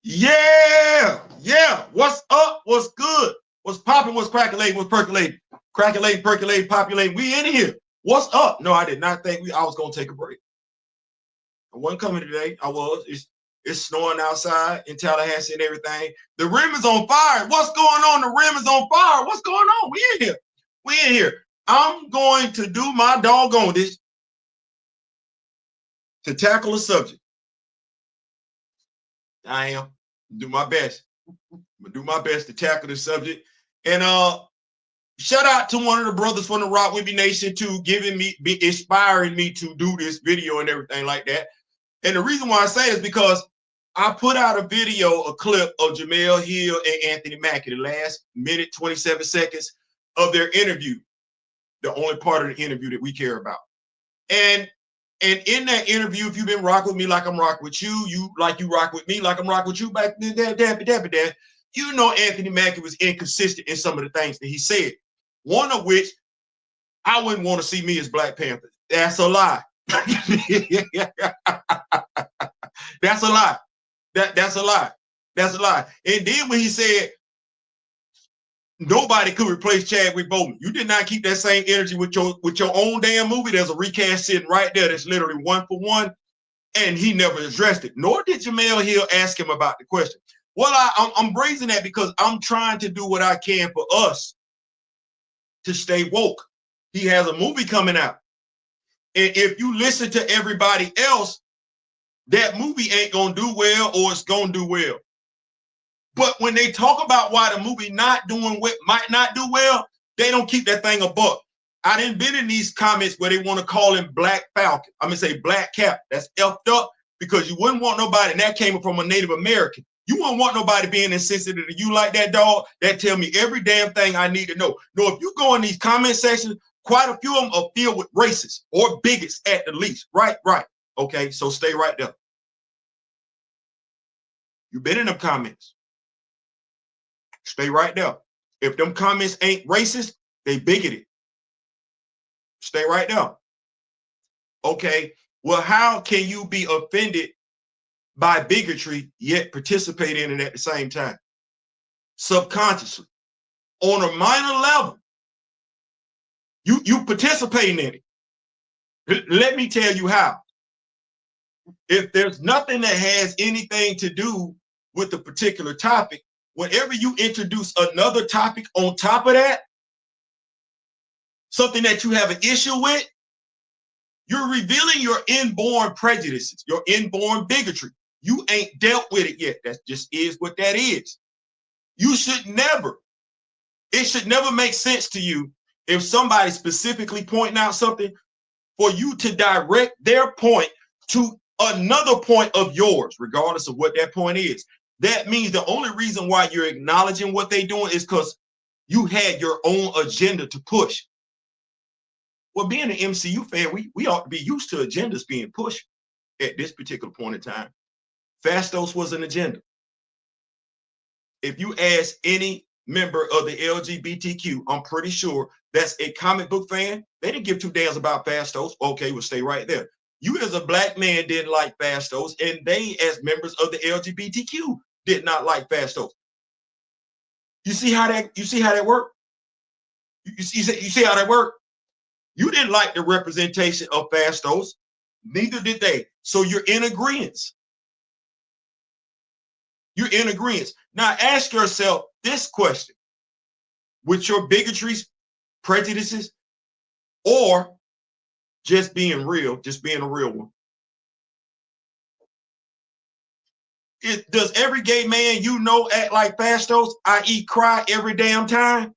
Yeah. What's up? What's good? What's popping? What's percolating? What's percolating? Craculating, percolating, populating. We in here. What's up? No, I did not think I was gonna take a break. I wasn't coming today. I was. It's snowing outside in Tallahassee and everything. The rim is on fire. What's going on? The rim is on fire. What's going on? We in here. We in here. I'm going to do my doggone this to tackle a subject. I am. Do my best. I'm gonna do my best to tackle this subject. And shout out to one of the brothers from the Rock With Me Nation to inspiring me to do this video and everything like that. And the reason why I say it is because I put out a clip of Jemele Hill and Anthony Mackie, the last minute 27 seconds of their interview, the only part of the interview that we care about. And in that interview, if you've been rocking with me like I'm rocking with you, you rock with me like I'm rocking with you back then, you know Anthony Mackie was inconsistent in some of the things that he said. One of which, I wouldn't want to see me as Black Panther. That's a lie. That's a lie. That's a lie. That's a lie. And then when he said nobody could replace Chadwick Boseman, you did not keep that same energy with your own damn movie. There's a recast sitting right there that's literally 1 for 1, and he never addressed it. Nor did Jemele Hill ask him about the question. Well, I'm raising that because I'm trying to do what I can for us to stay woke. He has a movie coming out, and if you listen to everybody else, that movie ain't gonna do well, or it's gonna do well. But when they talk about why the movie might not do well, they don't keep that thing a buck. I didn't been in these comments where they want to call him Black Falcon. I'm gonna say Black Cap. That's effed up, because you wouldn't want nobody, and that came from a Native American. You wouldn't want nobody being insensitive to you like that, dog. That tell me every damn thing I need to know. No, if you go in these comment sections, quite a few of them are filled with racists or bigots at the least. Right. Okay, so stay right there. You've been in them comments. Stay right there. If them comments ain't racist, they bigoted. Stay right there. Okay, well, how can you be offended by bigotry yet participate in it at the same time? Subconsciously. On a minor level, you participating in it. Let me tell you how. If there's nothing that has anything to do with the particular topic, whenever you introduce another topic on top of that, something that you have an issue with, you're revealing your inborn prejudices, your inborn bigotry. You ain't dealt with it yet. That just is what that is. You should never, it should never make sense to you if somebody specifically pointing out something for you to direct their point to another point of yours, regardless of what that point is. That means the only reason why you're acknowledging what they're doing is because you had your own agenda to push. Well, being an MCU fan, we ought to be used to agendas being pushed at this particular point in time. Fastos was an agenda. If you ask any member of the LGBTQ, I'm pretty sure that's a comic book fan, they didn't give two damns about Fastos. Okay, we'll stay right there. You as a Black man didn't like Fastos, and they as members of the LGBTQ did not like Fastos. You see how that worked? You see how that worked? You didn't like the representation of Fastos, neither did they. So you're in agreement. You're in agreement. Now ask yourself this question: with your bigotries, prejudices, or just being real, just being a real one, does every gay man you know act like Fastos, i.e. cry every damn time?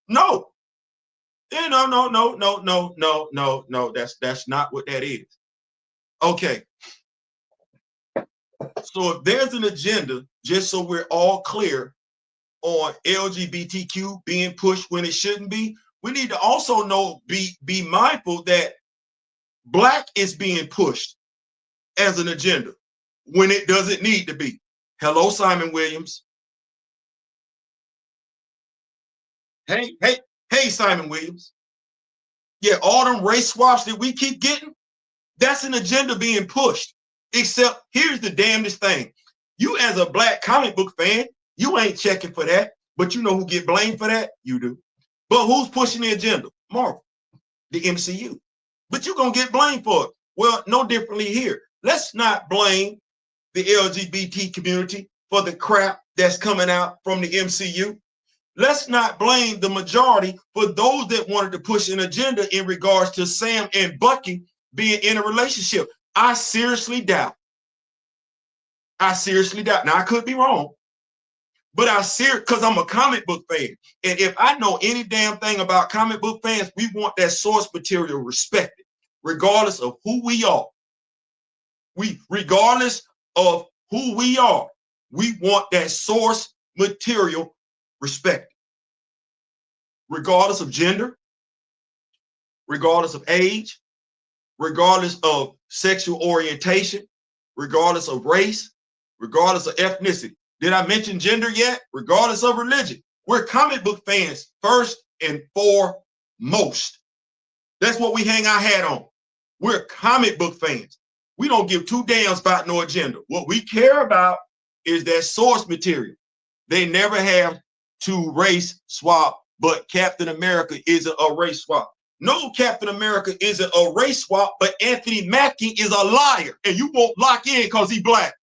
No. No. That's not what that is. Okay. So if there's an agenda, just so we're all clear on LGBTQ being pushed when it shouldn't be, we need to also be mindful that Black is being pushed as an agenda when it doesn't need to be. Hello, Simon Williams. Hey, Simon Williams. Yeah, all them race swaps that we keep getting, that's an agenda being pushed. Except here's the damnedest thing. You as a black comic book fan, you ain't checking for that. But you know who get blamed for that? You do. But who's pushing the agenda? Marvel, the MCU. But you're going to get blamed for it. Well, no differently here. Let's not blame the LGBT community for the crap that's coming out from the MCU. Let's not blame the majority for those that wanted to push an agenda in regards to Sam and Bucky being in a relationship. I seriously doubt. Now, I could be wrong, but because I'm a comic book fan. And if I know any damn thing about comic book fans, we want that source material respected, regardless of who we are. Regardless of who we are, we want that source material respected. Regardless of gender, regardless of age, regardless of sexual orientation, regardless of race, regardless of ethnicity. Did I mention gender yet? Regardless of religion. We're comic book fans first and foremost. That's what we hang our hat on. We're comic book fans. We don't give two damns about no agenda. What we care about is that source material. They never have to race swap, but Captain America isn't a race swap. No, Captain America isn't a race swap, but Anthony Mackie is a liar, and you won't lock in because he's black.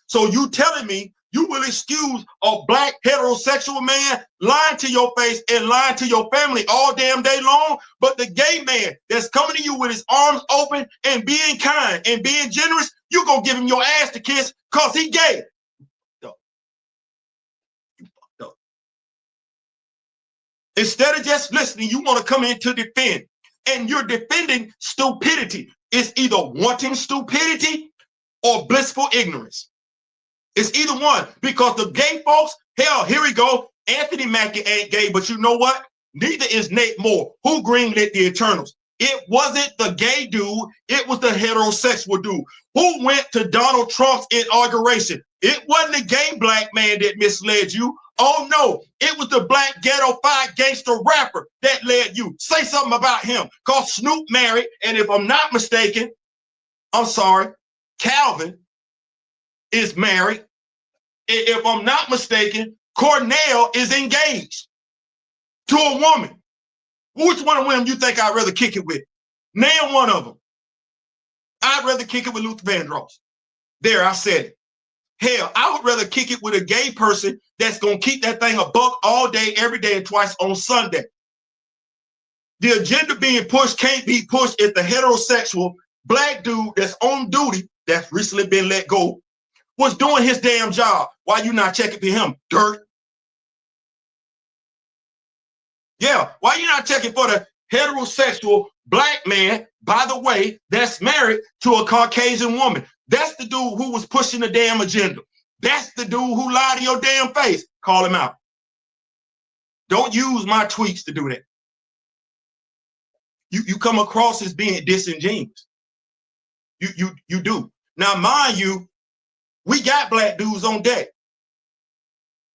So you telling me you will excuse a black heterosexual man lying to your face and lying to your family all damn day long, but the gay man that's coming to you with his arms open and being kind and being generous, you gonna give him your ass to kiss because he gay. You fucked up. Instead of just listening, you want to come in to defend, and you're defending stupidity. It's either wanting stupidity or blissful ignorance. It's either one, because the gay folks, hell, here we go. Anthony Mackie ain't gay, but you know what? Neither is Nate Moore, who greenlit the Eternals. It wasn't the gay dude. It was the heterosexual dude who went to Donald Trump's inauguration. It wasn't the gay black man that misled you. Oh, no, it was the black ghetto fight gangster rapper that led you. Say something about him, because Snoop married, and if I'm not mistaken, I'm sorry, Calvin is married. If I'm not mistaken, Cornell is engaged to a woman. Which one of them you think I'd rather kick it with? Name one of them. I'd rather kick it with Luther Vandross. There, I said it. Hell, I would rather kick it with a gay person that's going to keep that thing a buck all day, every day, and twice on Sunday. The agenda being pushed can't be pushed if the heterosexual black dude that's on duty, that's recently been let go, was doing his damn job. Why you not checking for him, dirt? Yeah, why you not checking for the heterosexual black man, by the way, that's married to a Caucasian woman? That's the dude who was pushing the damn agenda. That's the dude who lied to your damn face. Call him out. Don't use my tweets to do that. You come across as being disingenuous. You do. Now, mind you, we got black dudes on deck.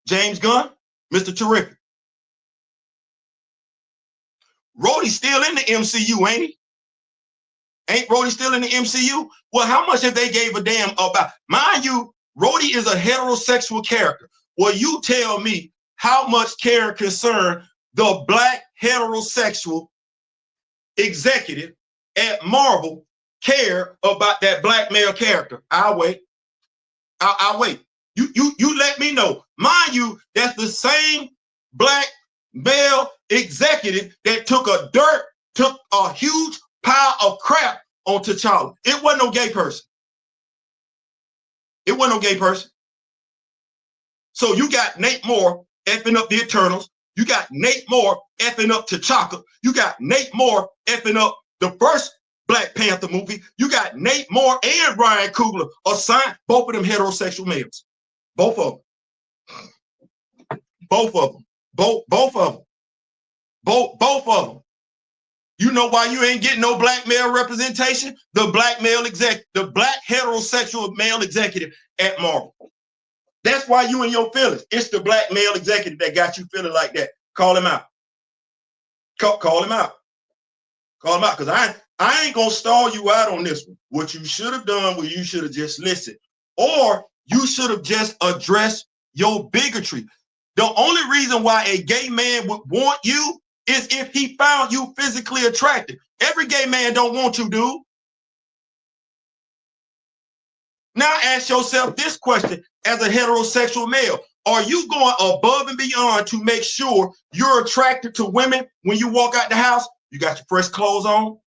James Gunn, Mr. Terrific. Rhodey's still in the MCU, ain't he? Ain't Rhodey still in the MCU? Well, how much have they gave a damn about? Mind you, Rhodey is a heterosexual character. Well, you tell me how much care and concern the black heterosexual executive at Marvel care about that black male character. I'll wait. I'll wait. You let me know. Mind you, that's the same black male executive that took a huge pile of crap on T'Challa. It wasn't no gay person. It wasn't no gay person. So you got Nate Moore effing up the Eternals. You got Nate Moore effing up T'Chaka. You got Nate Moore effing up the first Black Panther movie. You got Nate Moore and Ryan Coogler assigned, both of them heterosexual males. Both of them. Both of them. Both of them. Both of them. You know why you ain't getting no black male representation? The black heterosexual male executive at Marvel. That's why you in your feelings. It's the black male executive that got you feeling like that. Call him out. Call him out. Call him out, because I ain't gonna stall you out on this one. What you should have done was you should have just listened, or you should have just addressed your bigotry. The only reason why a gay man would want you is if he found you physically attractive. Every gay man don't want you, dude. Now ask yourself this question as a heterosexual male. Are you going above and beyond to make sure you're attracted to women when you walk out the house? You got your fresh clothes on?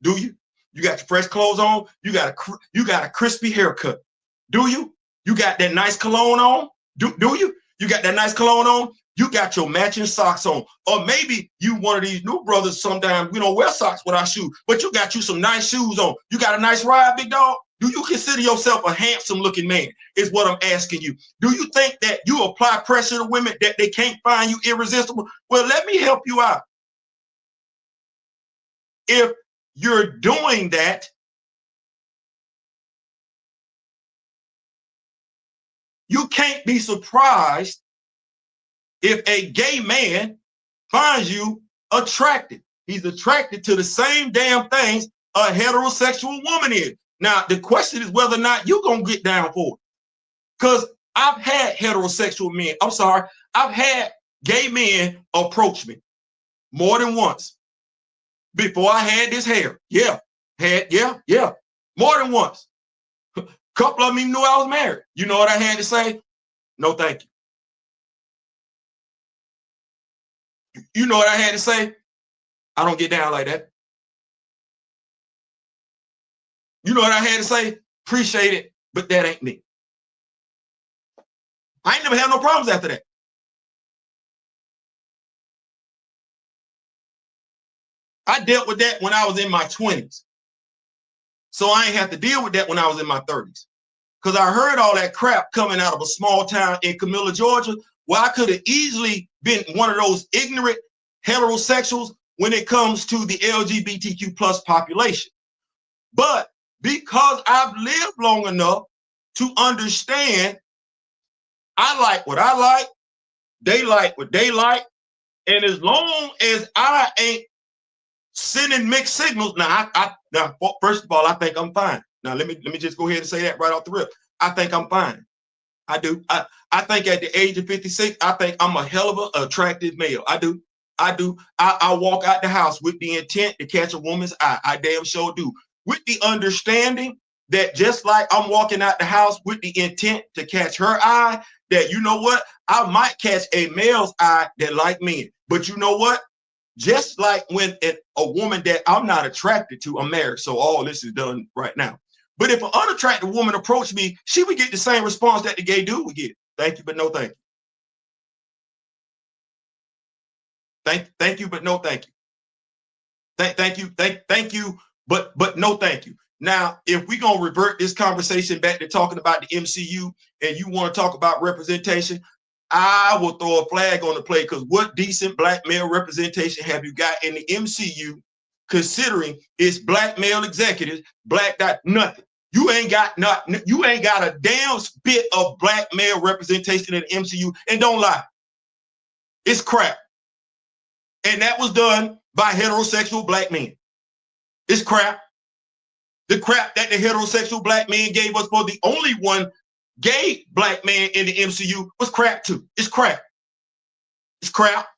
Do you? You got your fresh clothes on? You got a crispy haircut? Do you? You got that nice cologne on? Do you? You got that nice cologne on? You got your matching socks on. Or maybe you one of these new brothers sometimes, we don't wear socks with our shoes, but you got you some nice shoes on. You got a nice ride, big dog? Do you consider yourself a handsome looking man is what I'm asking you. Do you think that you apply pressure to women that they can't find you irresistible? Well, let me help you out. If you're doing that, you can't be surprised if a gay man finds you attractive. He's attracted to the same damn things a heterosexual woman is. Now, the question is whether or not you're going to get down for it. Because I've had heterosexual men, I've had gay men approach me more than once before I had this hair. Yeah, more than once. A couple of them even knew I was married. You know what I had to say? No, thank you. You know what I had to say? I don't get down like that. You know what I had to say? Appreciate it, but that ain't me. I ain't never had no problems after that. I dealt with that when I was in my 20s. So I ain't have to deal with that when I was in my 30s. Because I heard all that crap coming out of a small town in Camilla, Georgia, where I could have easily been one of those ignorant heterosexuals when it comes to the LGBTQ plus population. But because I've lived long enough to understand, I like what I like, they like what they like, and as long as I ain't sending mixed signals, now first of all, I think I'm fine. Now let me just go ahead and say that right off the rip. I think I'm fine. I do. I think at the age of 56, I think I'm a hell of an attractive male. I do. I walk out the house with the intent to catch a woman's eye. I damn sure do. With the understanding that just like I'm walking out the house with the intent to catch her eye, that you know what? I might catch a male's eye that like men. But you know what? Just like when a woman that I'm not attracted to, I'm married, so all this is done right now. But if an unattractive woman approached me, she would get the same response that the gay dude would get. Thank you, but no thank you. Thank you, but no thank you. Thank you, but no thank you. Now, if we're going to revert this conversation back to talking about the MCU and you want to talk about representation, I will throw a flag on the play, because what decent black male representation have you got in the MCU, considering it's black male executives, nothing. You ain't got a damn bit of black male representation in the MCU, and don't lie, it's crap. And that was done by heterosexual black men. It's crap. The crap that the heterosexual black men gave us for the only one gay black man in the MCU was crap too. It's crap. It's crap.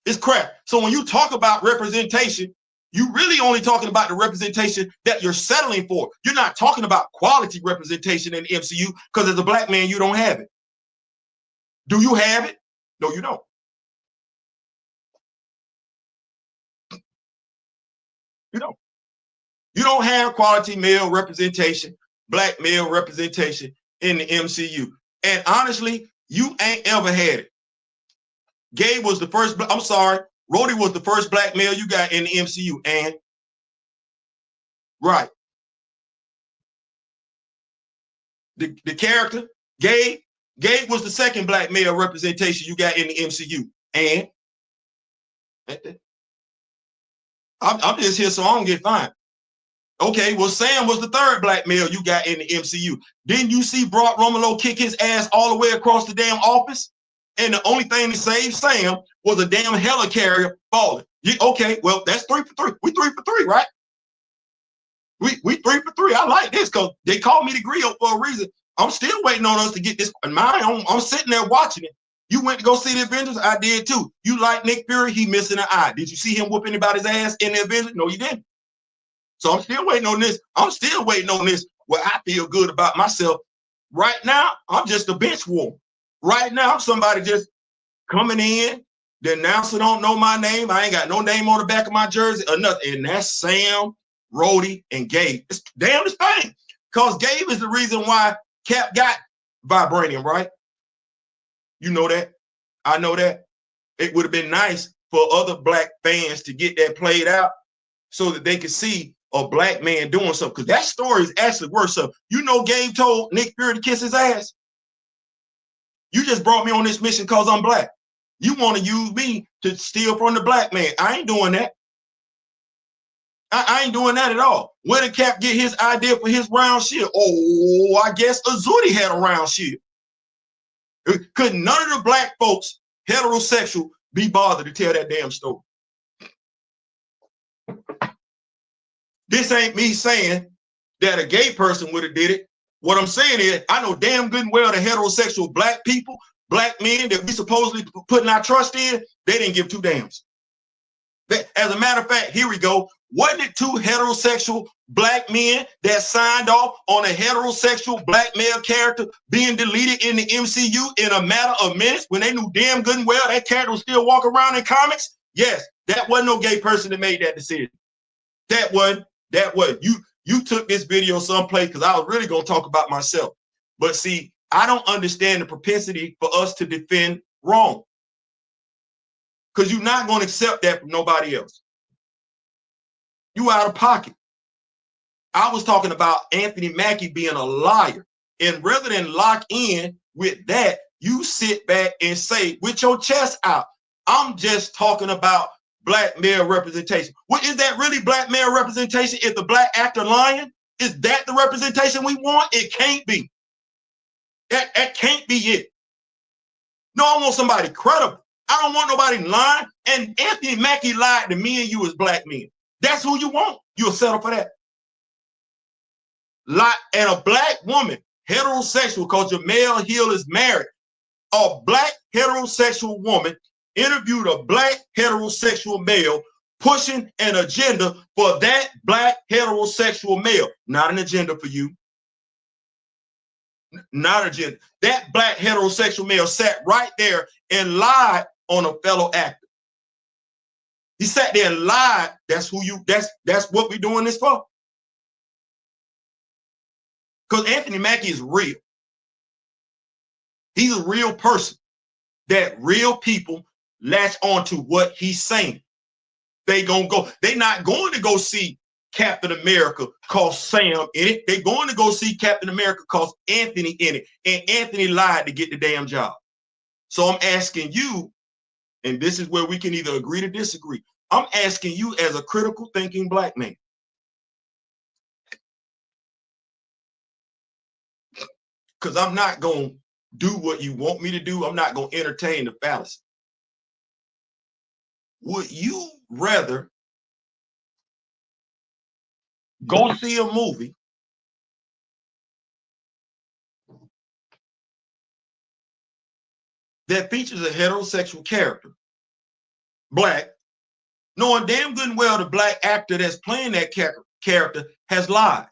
It's crap. So when you talk about representation, you really only talking about the representation that you're settling for. You're not talking about quality representation in the MCU, because as a black man, you don't have it. Do you have it? No, you don't. You don't. You don't have quality male representation, black male representation in the MCU. And honestly, you ain't ever had it. Gabe was the first, I'm sorry, Rhodey was the first black male you got in the MCU, and right. The character, Gabe was the second black male representation you got in the MCU, and I'm just here so I don't get fined. Okay, well, Sam was the third black male you got in the MCU. Didn't you see Brock Romolo kick his ass all the way across the damn office? And the only thing to save Sam was a damn helicarrier falling. Okay, well, that's 3 for 3. We 3 for 3, right? We 3 for 3. I like this because they called me the grill for a reason. I'm still waiting on us to get this in mine. I'm sitting there watching it. You went to go see the Avengers? I did too. You like Nick Fury? He missing an eye. Did you see him whoop anybody's ass in the Avengers? No, you didn't. So I'm still waiting on this. I'm still waiting on this where I feel good about myself. Right now, I'm just a bench warmer. Right now, I'm somebody just coming in. The announcer don't know my name. I ain't got no name on the back of my jersey or nothing. And that's Sam, Rhodey, and Gabe. It's damn this thing. Because Gabe is the reason why Cap got vibranium, right? You know that. I know that. It would have been nice for other black fans to get that played out so that they could see a black man doing something. Because that story is actually worth something. You know Gabe told Nick Fury to kiss his ass? You just brought me on this mission because I'm black. You want to use me to steal from the black man. I ain't doing that. I ain't doing that at all. Where did Cap get his idea for his round shield? Oh, I guess Azudi had a round shield. Could none of the black folks, heterosexual, be bothered to tell that damn story? This ain't me saying that a gay person would have did it. What I'm saying is, I know damn good and well the heterosexual black people, black men that we supposedly putting our trust in, they didn't give two damns. As a matter of fact, here we go. Wasn't it two heterosexual black men that signed off on a heterosexual black male character being deleted in the MCU in a matter of minutes when they knew damn good and well that character was still walking around in comics? Yes, that wasn't no gay person that made that decision. That wasn't. You took this video someplace because I was really going to talk about myself. But see, I don't understand the propensity for us to defend wrong. Because you're not going to accept that from nobody else. You out of pocket. I was talking about Anthony Mackie being a liar. And rather than lock in with that, you sit back and say, with your chest out, I'm just talking about black male representation. Well, is that really black male representation? Is the black actor lying? Is that the representation we want? It can't be. That can't be it. No, I want somebody credible. I don't want nobody lying. And Anthony Mackie lied to me and you as black men. That's who you want. You'll settle for that. And a black woman, heterosexual, because Jamel Hill is married. A black heterosexual woman interviewed a black heterosexual male pushing an agenda for that black heterosexual male. Not an agenda for you. Not an agenda. That black heterosexual male sat right there and lied on a fellow actor. He sat there and lied. That's what we're doing this for. Because Anthony Mackie is real. He's a real person that real people latch onto what he's saying. They're not going to go see Captain America cause Sam in it. They're going to go see Captain America cause Anthony in it. And Anthony lied to get the damn job. So I'm asking you, and this is where we can either agree to disagree. I'm asking you as a critical thinking black man. Because I'm not going to do what you want me to do. I'm not going to entertain the fallacy. Would you rather go see a movie that features a heterosexual character, black, knowing damn good and well the black actor that's playing that character has lied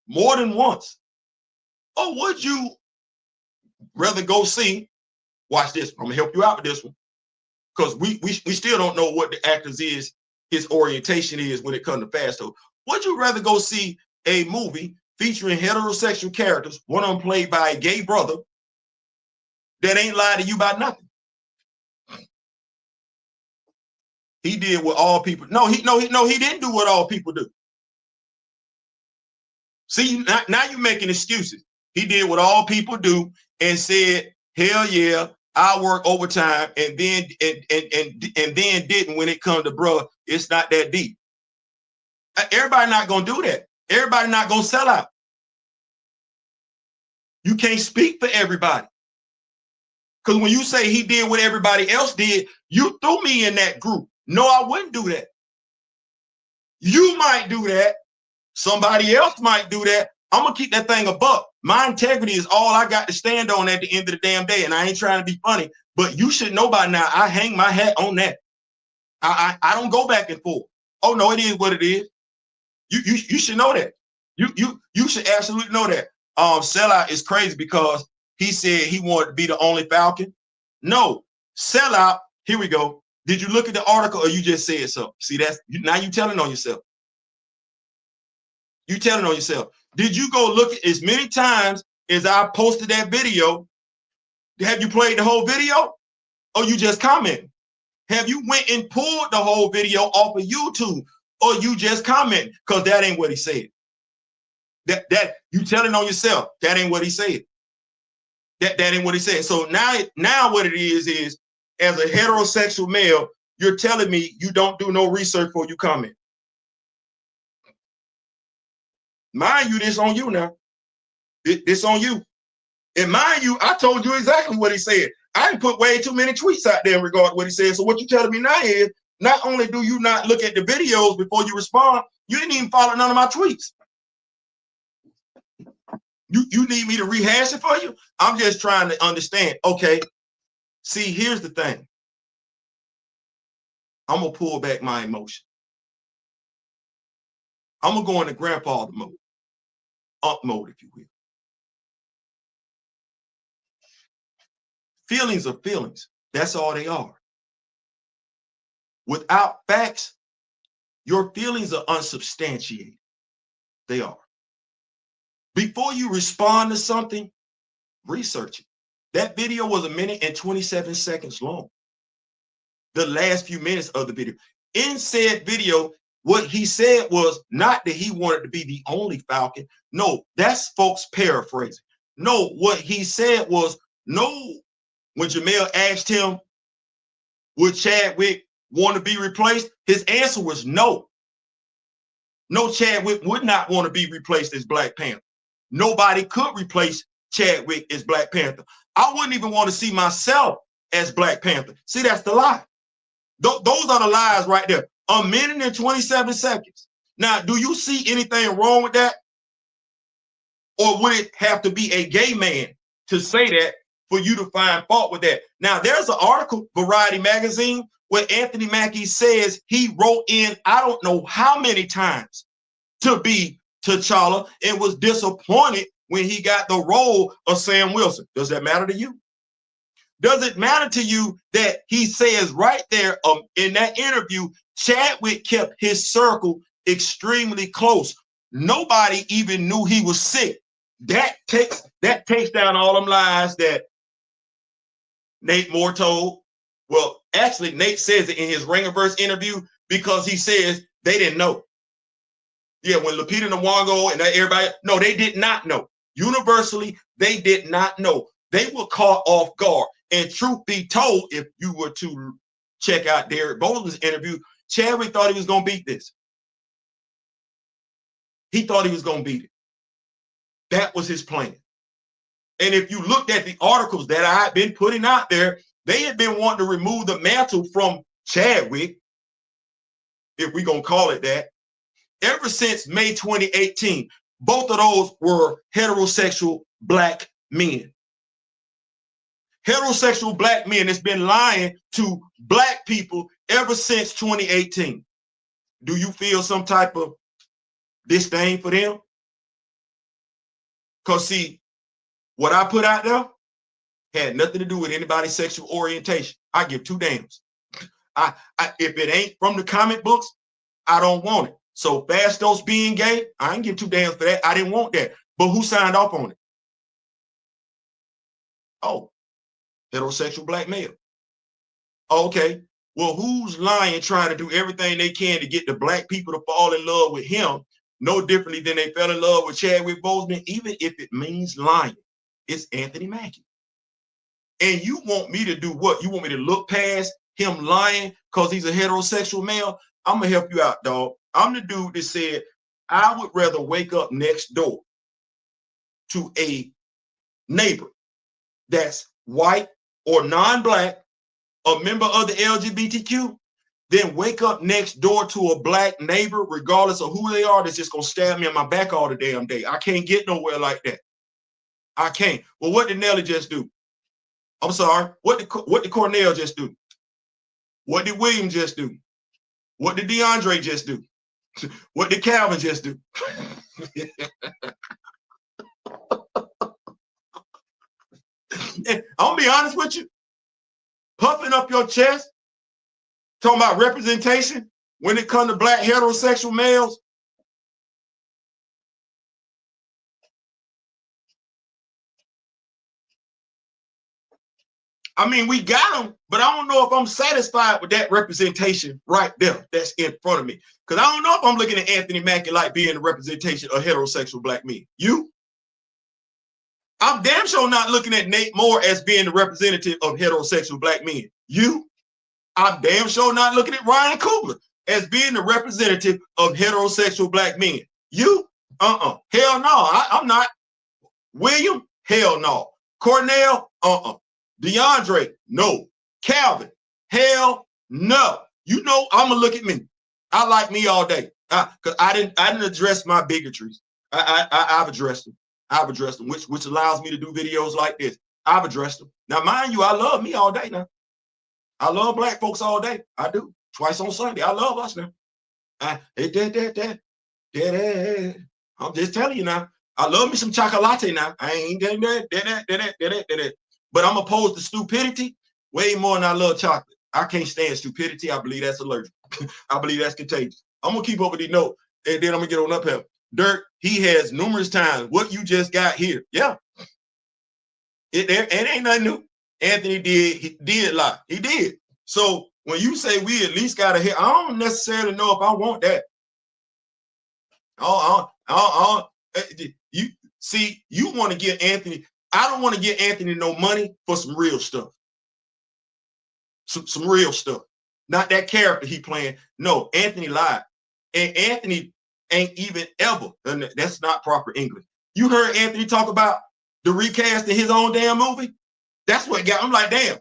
more than once? Or would you rather go see, watch this, I'm gonna help you out with this one, because we still don't know what the actor's his orientation is when it comes to fast food. Would you rather go see a movie featuring heterosexual characters, one of them played by a gay brother that ain't lied to you about nothing? He did what all people. No, he didn't do what all people do. See, now you're making excuses. He did what all people do and said, hell yeah, I work overtime, and then didn't when it comes to bruh, it's not that deep. Everybody not gonna do that. Everybody not gonna sell out. You can't speak for everybody. Because when you say he did what everybody else did, you threw me in that group. No, I wouldn't do that. You might do that. Somebody else might do that. I'm gonna keep that thing a buck. My integrity is all I got to stand on at the end of the damn day, and I ain't trying to be funny, but you should know by now. I hang my hat on that. I don't go back and forth. Oh no, it is what it is. You should know that. You should absolutely know that. Sellout is crazy because he said he wanted to be the only Falcon. No, Sellout. Here we go. Did you look at the article or you just said so? See, that's now you telling on yourself. You telling on yourself. Did you go look at as many times as I posted that video? Have you played the whole video or you just commented? Have you went and pulled the whole video off of YouTube or you just comment? Because that ain't what he said. That you telling on yourself. That ain't what he said. That ain't what he said. So now what it is as a heterosexual male, you're telling me you don't do no research before you comment. Mind you, this on you now. This on you. And mind you, I told you exactly what he said. I didn't put way too many tweets out there in regard to what he said. So what you telling me now is, not only do you not look at the videos before you respond, you didn't even follow none of my tweets. You need me to rehash it for you? I'm just trying to understand. Okay, see, here's the thing. I'm going to pull back my emotion. I'm going to go into grandfather mode. Up mode, if you will. Feelings are feelings. That's all they are. Without facts, your feelings are unsubstantiated. They are. Before you respond to something, research it. That video was 1 minute and 27 seconds long. The last few minutes of the video. In said video, what he said was not that he wanted to be the only Falcon. No, that's folks paraphrasing. No, what he said was, no, when Jamel asked him, would Chadwick want to be replaced? His answer was no. No, Chadwick would not want to be replaced as Black Panther. Nobody could replace Chadwick as Black Panther. I wouldn't even want to see myself as Black Panther. See, that's the lie. Those are the lies right there. 1 minute and 27 seconds. Now, do you see anything wrong with that? Or would it have to be a gay man to say that for you to find fault with that? Now, there's an article, Variety Magazine, where Anthony Mackie says he wrote in, I don't know how many times, to be T'Challa and was disappointed when he got the role of Sam Wilson. Does that matter to you? Does it matter to you that he says right there in that interview, Chadwick kept his circle extremely close. Nobody even knew he was sick. That takes down all them lies that Nate Moore told. Well, actually, Nate says it in his Ringerverse interview because he says they didn't know. Yeah, when Lupita Nyong'o and everybody, no, they did not know. Universally, they did not know. They were caught off guard. And truth be told, if you were to check out Derek Bowden's interview, Chadwick thought he was going to beat this. He thought he was going to beat it. That was his plan. And if you looked at the articles that I had been putting out there, they had been wanting to remove the mantle from Chadwick, if we're going to call it that, ever since May 2018. Both of those were heterosexual Black men. Heterosexual Black men that's been lying to Black people ever since 2018. Do you feel some type of disdain for them? Because see, what I put out there had nothing to do with anybody's sexual orientation. I give two damns. If it ain't from the comic books, I don't want it. So Fastos being gay, I ain't give two damns for that. I didn't want that. But who signed off on it? Oh, heterosexual Black male. Okay. Well, who's lying, trying to do everything they can to get the Black people to fall in love with him, no differently than they fell in love with Chadwick Boseman, even if it means lying? It's Anthony Mackie. And you want me to do what? You want me to look past him lying because he's a heterosexual male? I'm going to help you out, dog. I'm the dude that said, I would rather wake up next door to a neighbor that's white or non-Black, a member of the LGBTQ, then wake up next door to a black neighbor, regardless of who they are, that's just gonna stab me in my back all the damn day. I can't get nowhere like that. I can't. Well, what did Nelly just do? I'm sorry. What did Cornell just do? What did William just do? What did DeAndre just do? What did Calvin just do? I'm gonna be honest with you. Puffing up your chest, talking about representation when it comes to black heterosexual males. I mean, we got them, but I don't know if I'm satisfied with that representation right there that's in front of me. Because I don't know if I'm looking at Anthony Mackie like being the representation of heterosexual black men. You? I'm damn sure not looking at Nate Moore as being the representative of heterosexual black men. You? I'm damn sure not looking at Ryan Coogler as being the representative of heterosexual black men. You? Hell no, I'm not. William? Hell no. Cornell? DeAndre? No. Calvin? Hell no. You know, I'm gonna look at me. I like me all day. Cause I didn't address my bigotries. I've addressed them. I've addressed them, which allows me to do videos like this. I've addressed them. Now, mind you, I love me all day now. I love black folks all day. I do. Twice on Sunday. I love us now. I'm just telling you now. I love me some chocolate now. I ain't getting that. But I'm opposed to stupidity way more than I love chocolate. I can't stand stupidity. I believe that's allergic. I believe that's contagious. I'm gonna keep over the note, and then I'm gonna get on up here. Dirk, he has numerous times what you just got here. Yeah. It ain't nothing new. Anthony did lie. He did. So when you say we at least got to hit, I don't necessarily know if I want that. You see, you want to give Anthony. I don't want to give Anthony no money for some real stuff. Some real stuff. Not that character he playing. No, Anthony lied. And Anthony ain't even ever, and that's not proper English. You heard Anthony talk about the recast of his own damn movie? That's what got, I'm like, damn,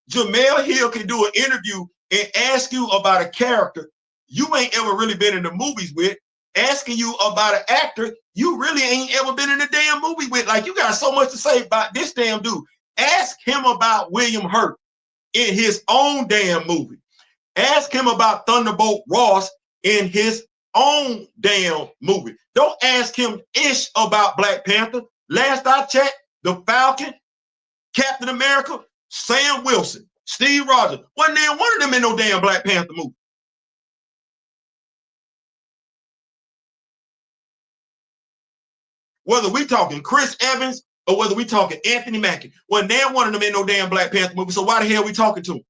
Jamel Hill can do an interview and ask you about a character you ain't ever really been in the movies with, asking you about an actor you really ain't ever been in a damn movie with. Like, you got so much to say about this damn dude. Ask him about William Hurt in his own damn movie. Ask him about Thunderbolt Ross in his own damn movie. Don't ask him ish about Black Panther. Last I checked, the Falcon, Captain America, Sam Wilson, Steve Rogers, wasn't there one of them in no damn Black Panther movie. Whether we talking Chris Evans or whether we talking Anthony Mackie, wasn't there one of them in no damn Black Panther movie. So why the hell are we talking to him?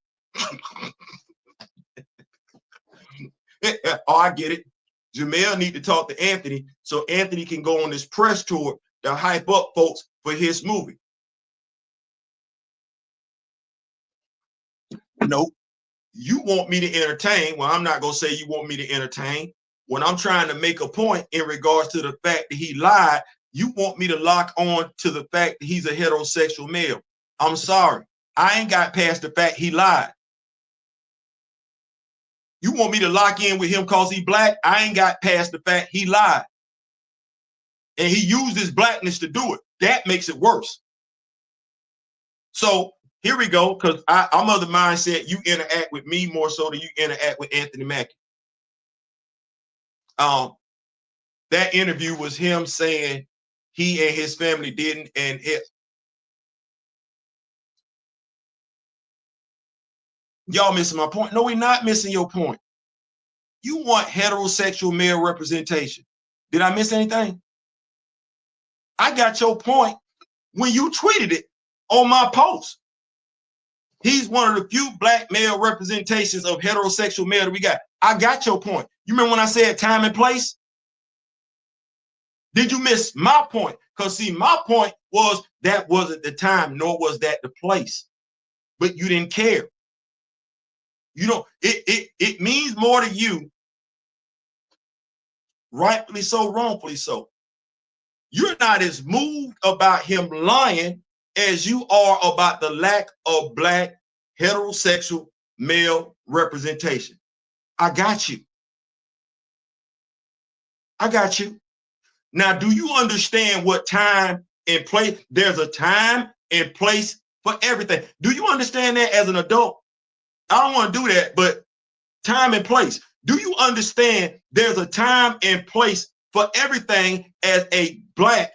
Oh, I get it. Jamel need to talk to Anthony so Anthony can go on this press tour to hype up folks for his movie. Nope. You want me to entertain. Well, I'm not going to say you want me to entertain. When I'm trying to make a point in regards to the fact that he lied, you want me to lock on to the fact that he's a heterosexual male. I'm sorry. I ain't got past the fact he lied. You want me to lock in with him because he black? I ain't got past the fact he lied. And he used his blackness to do it. That makes it worse. So here we go, because I'm of the mindset you interact with me more so than you interact with Anthony Mackie. That interview was him saying he and his family didn't, and y'all missing my point. No, we're not missing your point. You want heterosexual male representation. Did I miss anything? I got your point when you tweeted it on my post. He's one of the few black male representations of heterosexual male that we got. I got your point. You remember when I said time and place? Did you miss my point? Because see, my point was that wasn't the time, nor was that the place. But you didn't care. You know, it means more to you, rightfully so, wrongfully so. You're not as moved about him lying as you are about the lack of black heterosexual male representation. I got you. I got you. Now, do you understand what time and place? There's a time and place for everything. Do you understand that as an adult? I don't want to do that, but time and place. Do you understand there's a time and place for everything as a Black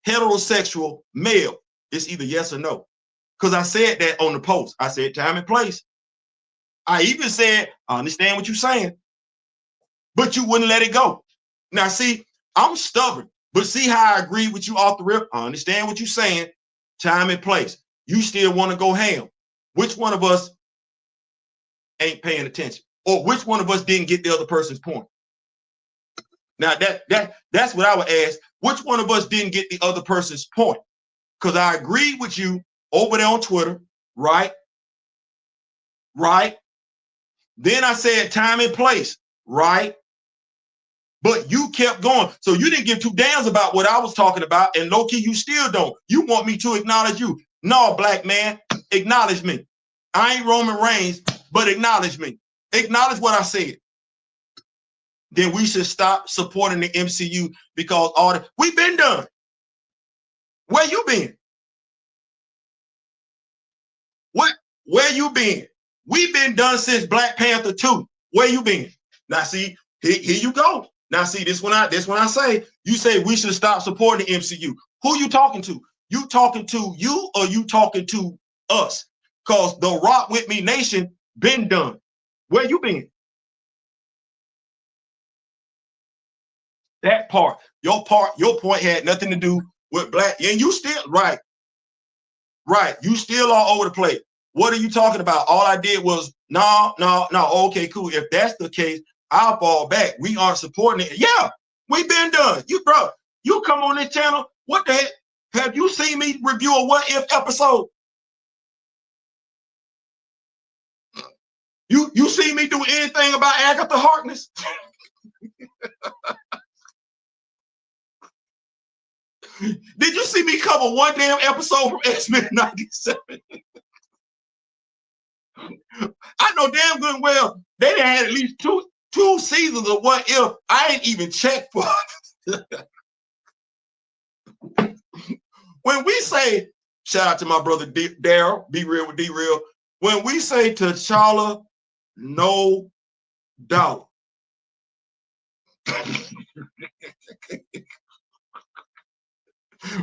heterosexual male? It's either yes or no. Because I said that on the post. I said time and place. I even said, I understand what you're saying, but you wouldn't let it go. Now, see, I'm stubborn, but see how I agree with you off the rip? I understand what you're saying, time and place. You still want to go ham. Which one of us ain't paying attention? Or which one of us didn't get the other person's point? Now, that's what I would ask. Which one of us didn't get the other person's point? Because I agreed with you over there on Twitter, right? Right. Then I said time and place, right? But you kept going. So you didn't give two damns about what I was talking about. And low-key, you still don't. You want me to acknowledge you. No, Black man, acknowledge me. I ain't Roman Reigns, but acknowledge me. Acknowledge what I said. Then we should stop supporting the MCU because all the we've been done. Where you been? Where you been? We've been done since Black Panther 2. Where you been? Now see, here you go. Now see, this when I say, you say we should stop supporting the MCU. Who you talking to? You talking to you or you talking to us? Because the Rock With Me Nation been done. Where you been? That part, your point had nothing to do with Black, and you still right. You still all over the place. What are you talking about? All I did was no. Okay, cool. If that's the case, I'll fall back. We aren't supporting it. Yeah, we've been done. You come on this channel. What the heck? Have you seen me review a What If episode? You see me do anything about Agatha Harkness? Did you see me cover one damn episode from X-Men 97? I know damn good and well they done had at least two seasons of What If. I ain't even checked for when we say, shout out to my brother Daryl, be real with D-Real. When we say T'Challa, no doubt.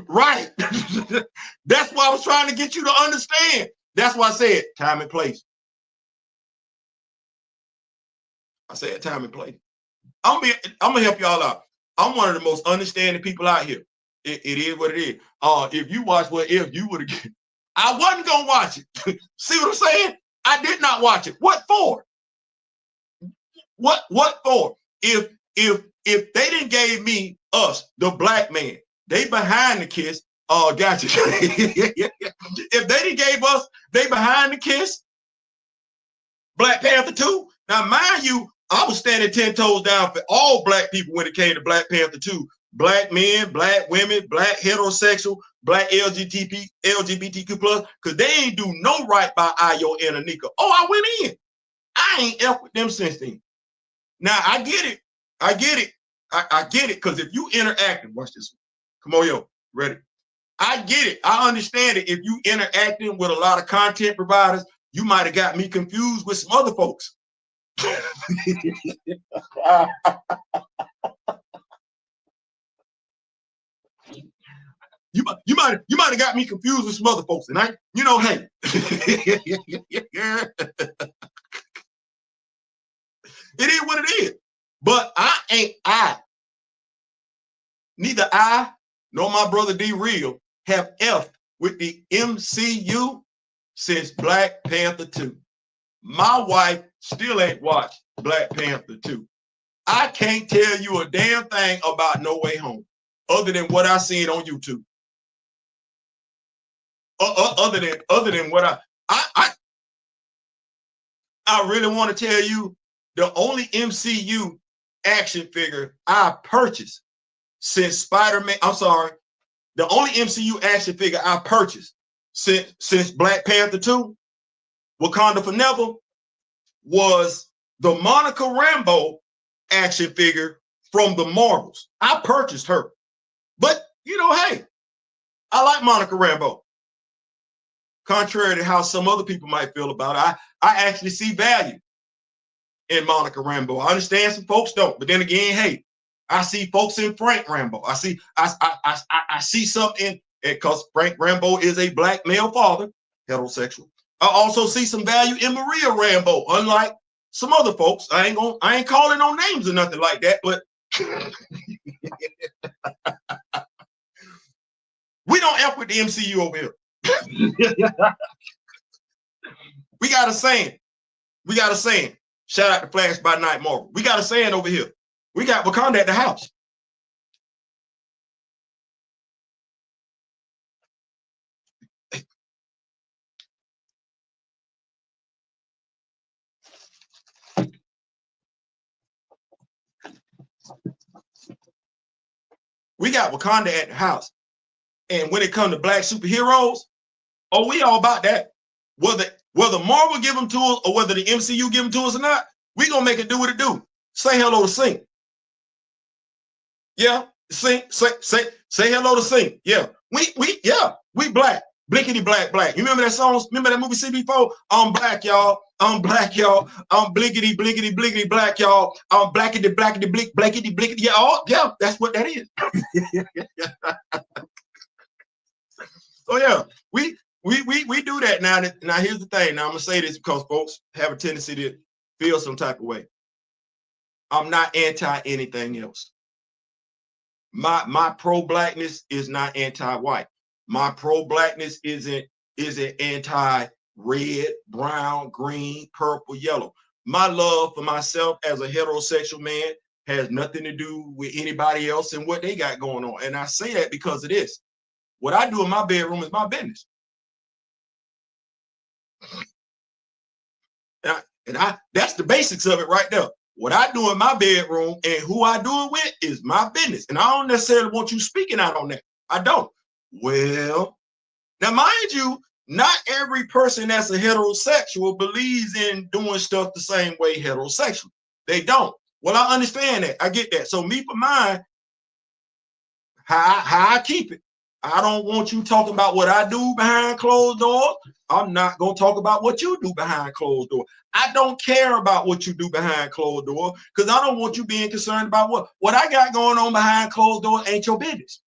Right. That's what I was trying to get you to understand. That's why I said time and place. I said time and place. I'm gonna help y'all out. I'm one of the most understanding people out here. It is what it is. If you watch What If, you would have. I wasn't gonna watch it. See what I'm saying? I did not watch it. What for? What for? If they didn't gave me us, the Black man, they behind the kiss. Oh, gotcha. If they didn't gave us, they behind the kiss. Black Panther 2. Now, mind you, I was standing 10 toes down for all Black people when it came to Black Panther 2. Black men, Black women, Black heterosexual, Black LGBTQ plus, because they ain't do no right by Ayo and Anika. Oh, I went in. I ain't F with them since then. Now, I get it. I get it, because if you interacting, watch this. Come on, yo, ready? I get it. I understand it. If you interacting with a lot of content providers, you might have got me confused with some other folks. You might have got me confused with some other folks, and hey. It is what it is. But neither I nor my brother D-Real have F with the MCU since Black Panther 2. My wife still ain't watched Black Panther 2. I can't tell you a damn thing about No Way Home other than what I seen on YouTube. Other than what I really want to tell you, the only MCU action figure I purchased since Spider-Man, the only MCU action figure I purchased since Black Panther 2, Wakanda Forever, was the Monica Rambeau action figure from the Marvels. I purchased her. But, you know, hey, I like Monica Rambeau. Contrary to how some other people might feel about it, I actually see value in Monica Rambeau. I understand some folks don't, but then again, hey, I see folks in Frank Rambeau. I see something in, because Frank Rambeau is a black male father, heterosexual. I also see some value in Maria Rambeau, unlike some other folks. I ain't calling no names or nothing like that, but we don't F with the MCU over here. We got a saying. We got a saying. Shout out to Flash by Night Marvel. We got a saying over here. We got Wakanda at the house. We got Wakanda at the house. And when it comes to black superheroes, oh, we all about that. Whether Marvel give them to us or whether the MCU give them to us or not, we gonna make it do what it do. Say hello to Sing. Yeah, say hello to Sing. Yeah, we black. Blinkety black. You remember that song? Remember that movie CB4? I'm black, y'all. I'm black, y'all. I'm blinkety black, y'all. I'm blackety blinkety. Yeah, that's what that is. So yeah, we do that now. Now here's the thing. Now I'm gonna say this because folks have a tendency to feel some type of way. I'm not anti anything else. My pro-blackness is not anti-white. My pro-blackness isn't anti-red, brown, green, purple, yellow. My love for myself as a heterosexual man has nothing to do with anybody else and what they got going on. And I say that because of this. What I do in my bedroom is my business. And that's the basics of it right there. What I do in my bedroom and who I do it with is my business. And I don't necessarily want you speaking out on that. I don't. Well, now mind you, not every person that's a heterosexual believes in doing stuff the same way heterosexual. They don't. Well, I understand that. I get that. So me for mine, how I keep it. I don't want you talking about what I do behind closed doors. I'm not going to talk about what you do behind closed doors. I don't care about what you do behind closed doors because I don't want you being concerned about what I got going on behind closed doors ain't your business.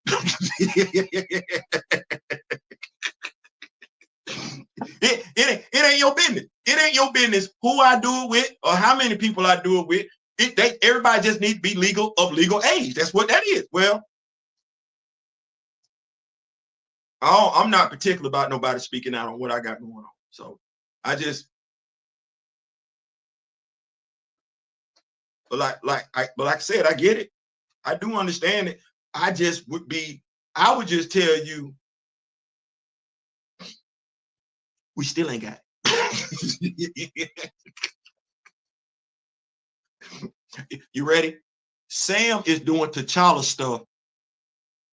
It ain't your business. It ain't your business who I do it with or how many people I do it with. Everybody just needs to be legal age. That's what that is. Well, I'm not particular about nobody speaking out on what I got going on. So I just, but like I said, I get it. I do understand it. I would just tell you, we still ain't got it. You ready? Sam is doing T'Challa stuff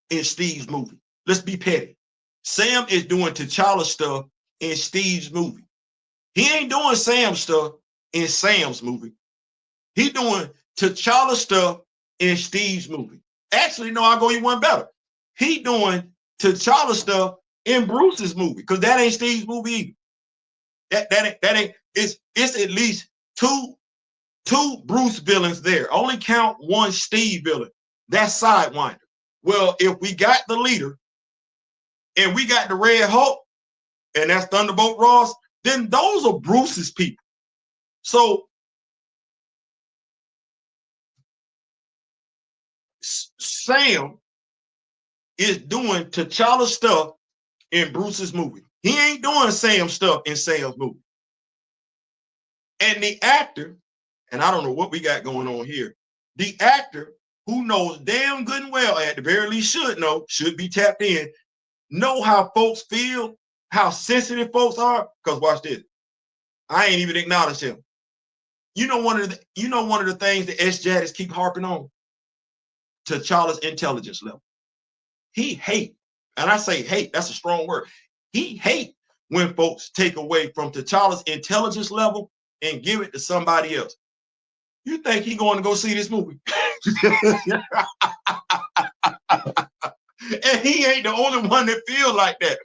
in Steve's movie. Let's be petty. Sam is doing T'Challa stuff in Steve's movie. He ain't doing Sam stuff in Sam's movie. He doing T'Challa stuff in Steve's movie. Actually, no, I'll go you one better. He doing T'Challa stuff in Bruce's movie because that ain't Steve's movie either. That ain't. It's at least two Bruce villains there. Only count one Steve villain. That's Sidewinder. Well, if we got the leader and we got the Red Hulk, and that's Thunderbolt Ross, then those are Bruce's people. So Sam is doing T'Challa stuff in Bruce's movie. He ain't doing Sam stuff in Sam's movie. And the actor, and I don't know what we got going on here, the actor who knows damn good and well, at the very least should be tapped in, know how folks feel, how sensitive folks are. Because watch this, I ain't even acknowledged him. You know one of the things that S-Jadis keep harping on? T'Challa's intelligence level. He hate, and I say hate, that's a strong word. He hate when folks take away from T'Challa's intelligence level and give it to somebody else. You think he going to go see this movie? And he ain't the only one that feel like that.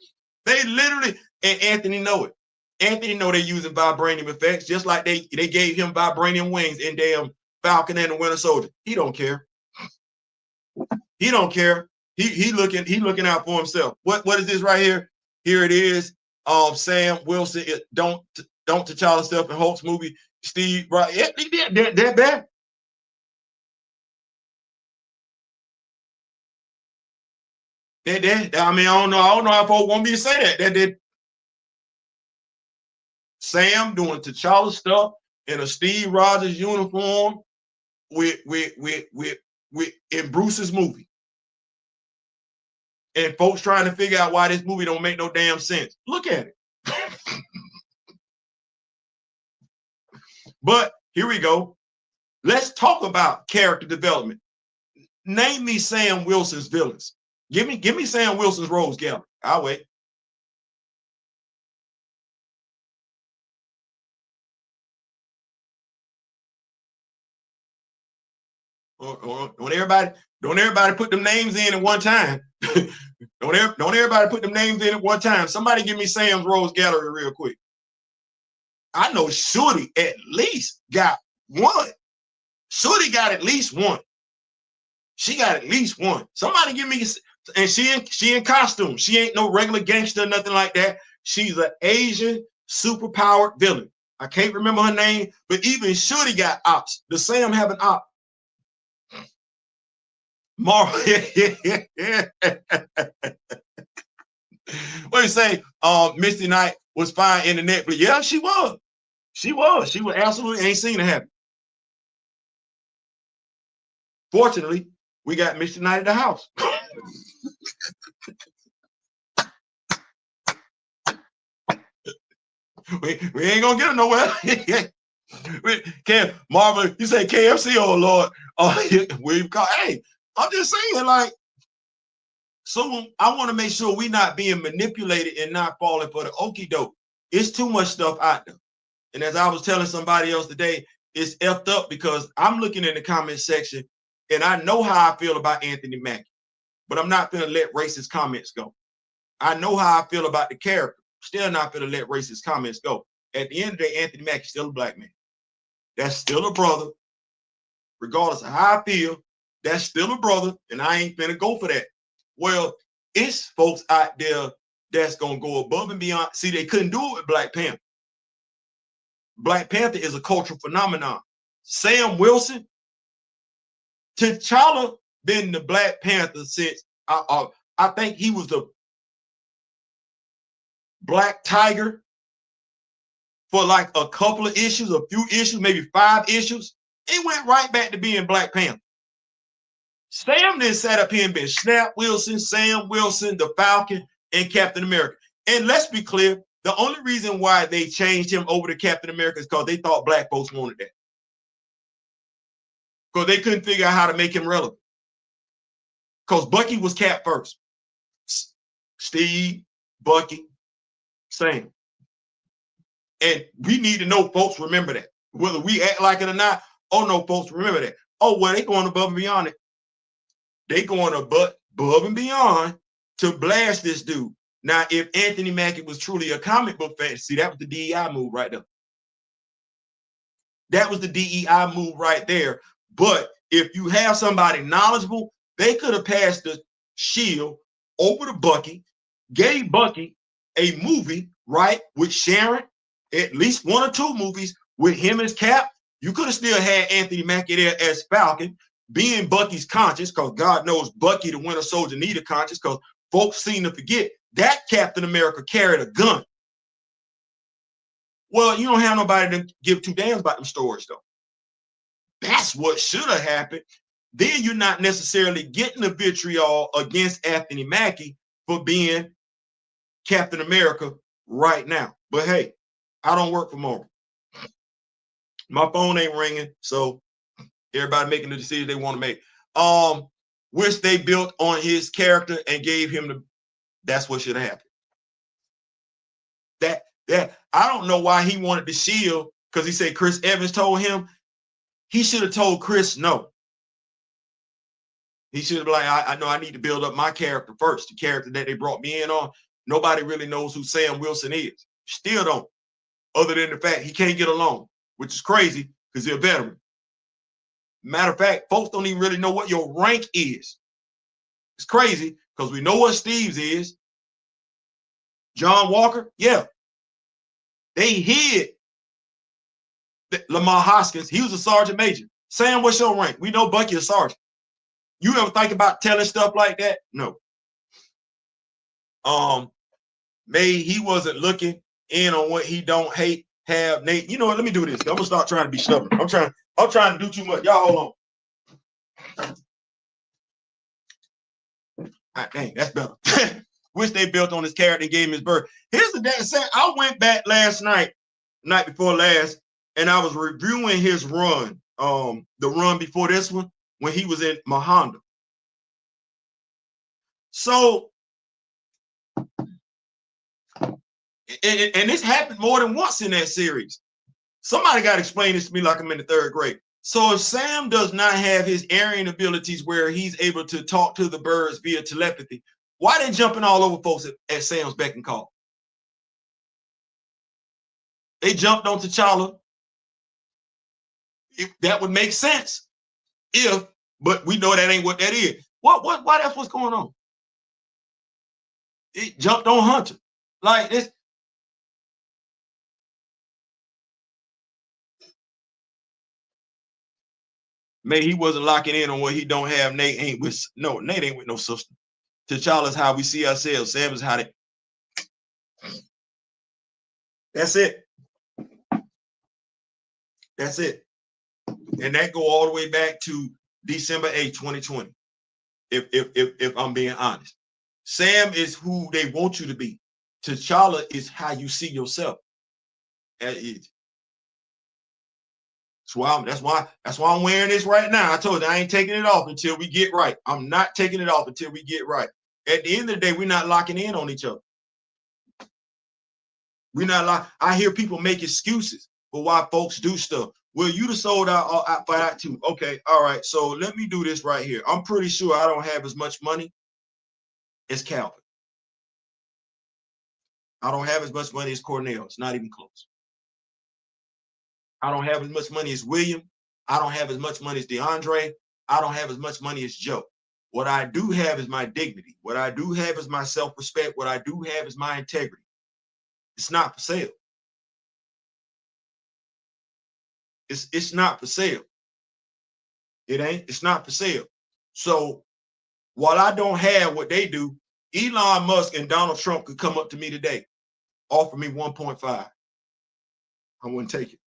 They literally, and Anthony know it. Anthony know they're using vibranium effects, just like they gave him vibranium wings in damn Falcon and the Winter Soldier. He don't care. He don't care. He looking out for himself. What is this right here? Here it is. Sam Wilson. Don't T'Challa stuff in Hulk's movie. Steve, right? That bad. I mean, I don't know if folks want me to say that. That did. Sam doing T'Challa stuff in a Steve Rogers uniform with in Bruce's movie. And folks trying to figure out why this movie don't make no damn sense. Look at it. But here we go. Let's talk about character development. Name me Sam Wilson's villains. Give me Sam Wilson's Rose Gallery. I'll wait. Don't everybody put them names in at one time. don't everybody put them names in at one time. Somebody give me Sam's Rose Gallery real quick. I know Shorty at least got one. Shorty got at least one. She got at least one. Somebody give me, and she in costume. She ain't no regular gangster, nothing like that. She's an Asian superpowered villain. I can't remember her name, but even Shorty got ops. Does Sam have an op? Marvel. What do you say? Misty Knight was fine in the net, but yeah, she was. She was absolutely ain't seen it happen. Fortunately, we got Misty Knight at the house. we ain't gonna get her nowhere. Marvin, you say KFC, oh Lord. We've got, hey, I'm just saying, like, so I want to make sure we're not being manipulated and not falling for the okie doke. It's too much stuff out there. And as I was telling somebody else today, it's effed up because I'm looking in the comment section and I know how I feel about Anthony Mackie, but I'm not going to let racist comments go. I know how I feel about the character, still not going to let racist comments go. At the end of the day, Anthony Mackie's still a black man. That's still a brother. Regardless of how I feel, that's still a brother, and I ain't finna go for that. Well, it's folks out there that's gonna go above and beyond. See, they couldn't do it with Black Panther. Black Panther is a cultural phenomenon. Sam Wilson, T'Challa been the Black Panther since I think he was the Black Tiger for like a couple of issues, a few issues, maybe 5 issues. It went right back to being Black Panther. Sam then sat up here and been Snap Wilson, Sam Wilson, the Falcon, and Captain America. And let's be clear, the only reason why they changed him over to Captain America is because they thought black folks wanted that. Because they couldn't figure out how to make him relevant. Because Bucky was Cap first. Steve, Bucky, Sam. And we need to know, folks, remember that. Whether we act like it or not, oh no, folks, remember that. Oh, well, they going above and beyond it. They going above and beyond to blast this dude. Now, if Anthony Mackie was truly a comic book fan, see, that was the DEI move right there. That was the DEI move right there. But if you have somebody knowledgeable, they could have passed the shield over to Bucky, gave Bucky a movie, right, with Sharon, at least 1 or 2 movies with him as Cap. You could have still had Anthony Mackie there as Falcon, being Bucky's conscience, because God knows Bucky, the Winter Soldier, needed conscience, because folks seem to forget that Captain America carried a gun. Well, you don't have nobody to give 2 damns about them stories, though. That's what should have happened. Then you're not necessarily getting the vitriol against Anthony Mackie for being Captain America right now. But hey, I don't work for Marvel. My phone ain't ringing, so everybody making the decision they want to make. Which they built on his character and gave him the. That's what should have happened. That I don't know why he wanted the shield, because he said Chris Evans told him. He should have told Chris no. He should have been like, I know I need to build up my character first. The character that they brought me in on. Nobody really knows who Sam Wilson is. Still don't. Other than the fact he can't get along, which is crazy because he's a veteran. Matter of fact, folks don't even really know what your rank is. It's crazy because we know what Steve's is. John Walker, yeah. They hid Lamar Hoskins. He was a sergeant major. Sam, what's your rank? We know Bucky is sergeant. You ever think about telling stuff like that? No. Maybe he wasn't looking in on what he don't hate. Have Nate, you know what? Let me do this. I'm gonna start trying to be stubborn. I'm trying to do too much. Y'all hold on. Right, dang, that's better. Which they built on his character and gave him his birth. Here's the damn thing. I went back last night before last, and I was reviewing his run. The run before this one when he was in Mahonda. So, and this happened more than once in that series. Somebody got to explain this to me like I'm in the third grade. So if Sam does not have his Aryan abilities where he's able to talk to the birds via telepathy, why they jumping all over folks at Sam's beck and call? They jumped on T'Challa. That would make sense but we know that ain't what that is. Why that's what's going on? It jumped on Hunter. Like this. Maybe he wasn't locking in on what he don't have. Nate ain't with no sister. T'Challa's how we see ourselves. Sam is how they. That's it. That's it. And that go all the way back to December 8th, 2020. If I'm being honest. Sam is who they want you to be. T'Challa is how you see yourself. That's why I'm wearing this right now. I told you I ain't taking it off until we get right. I'm not taking it off until we get right. At the end of the day, we're not locking in on each other. We're not like I hear people make excuses for why folks do stuff. Well, you'd have sold out for that too. Okay, all right. So let me do this right here. I'm pretty sure I don't have as much money as Calvin. I don't have as much money as Cornell. It's not even close. I don't have as much money as William. I don't have as much money as DeAndre. I don't have as much money as Joe. What I do have is my dignity. What I do have is my self-respect. What I do have is my integrity. It's not for sale. It's not for sale. It ain't. It's not for sale. So while I don't have what they do, Elon Musk and Donald Trump could come up to me today, offer me 1.5. I wouldn't take it.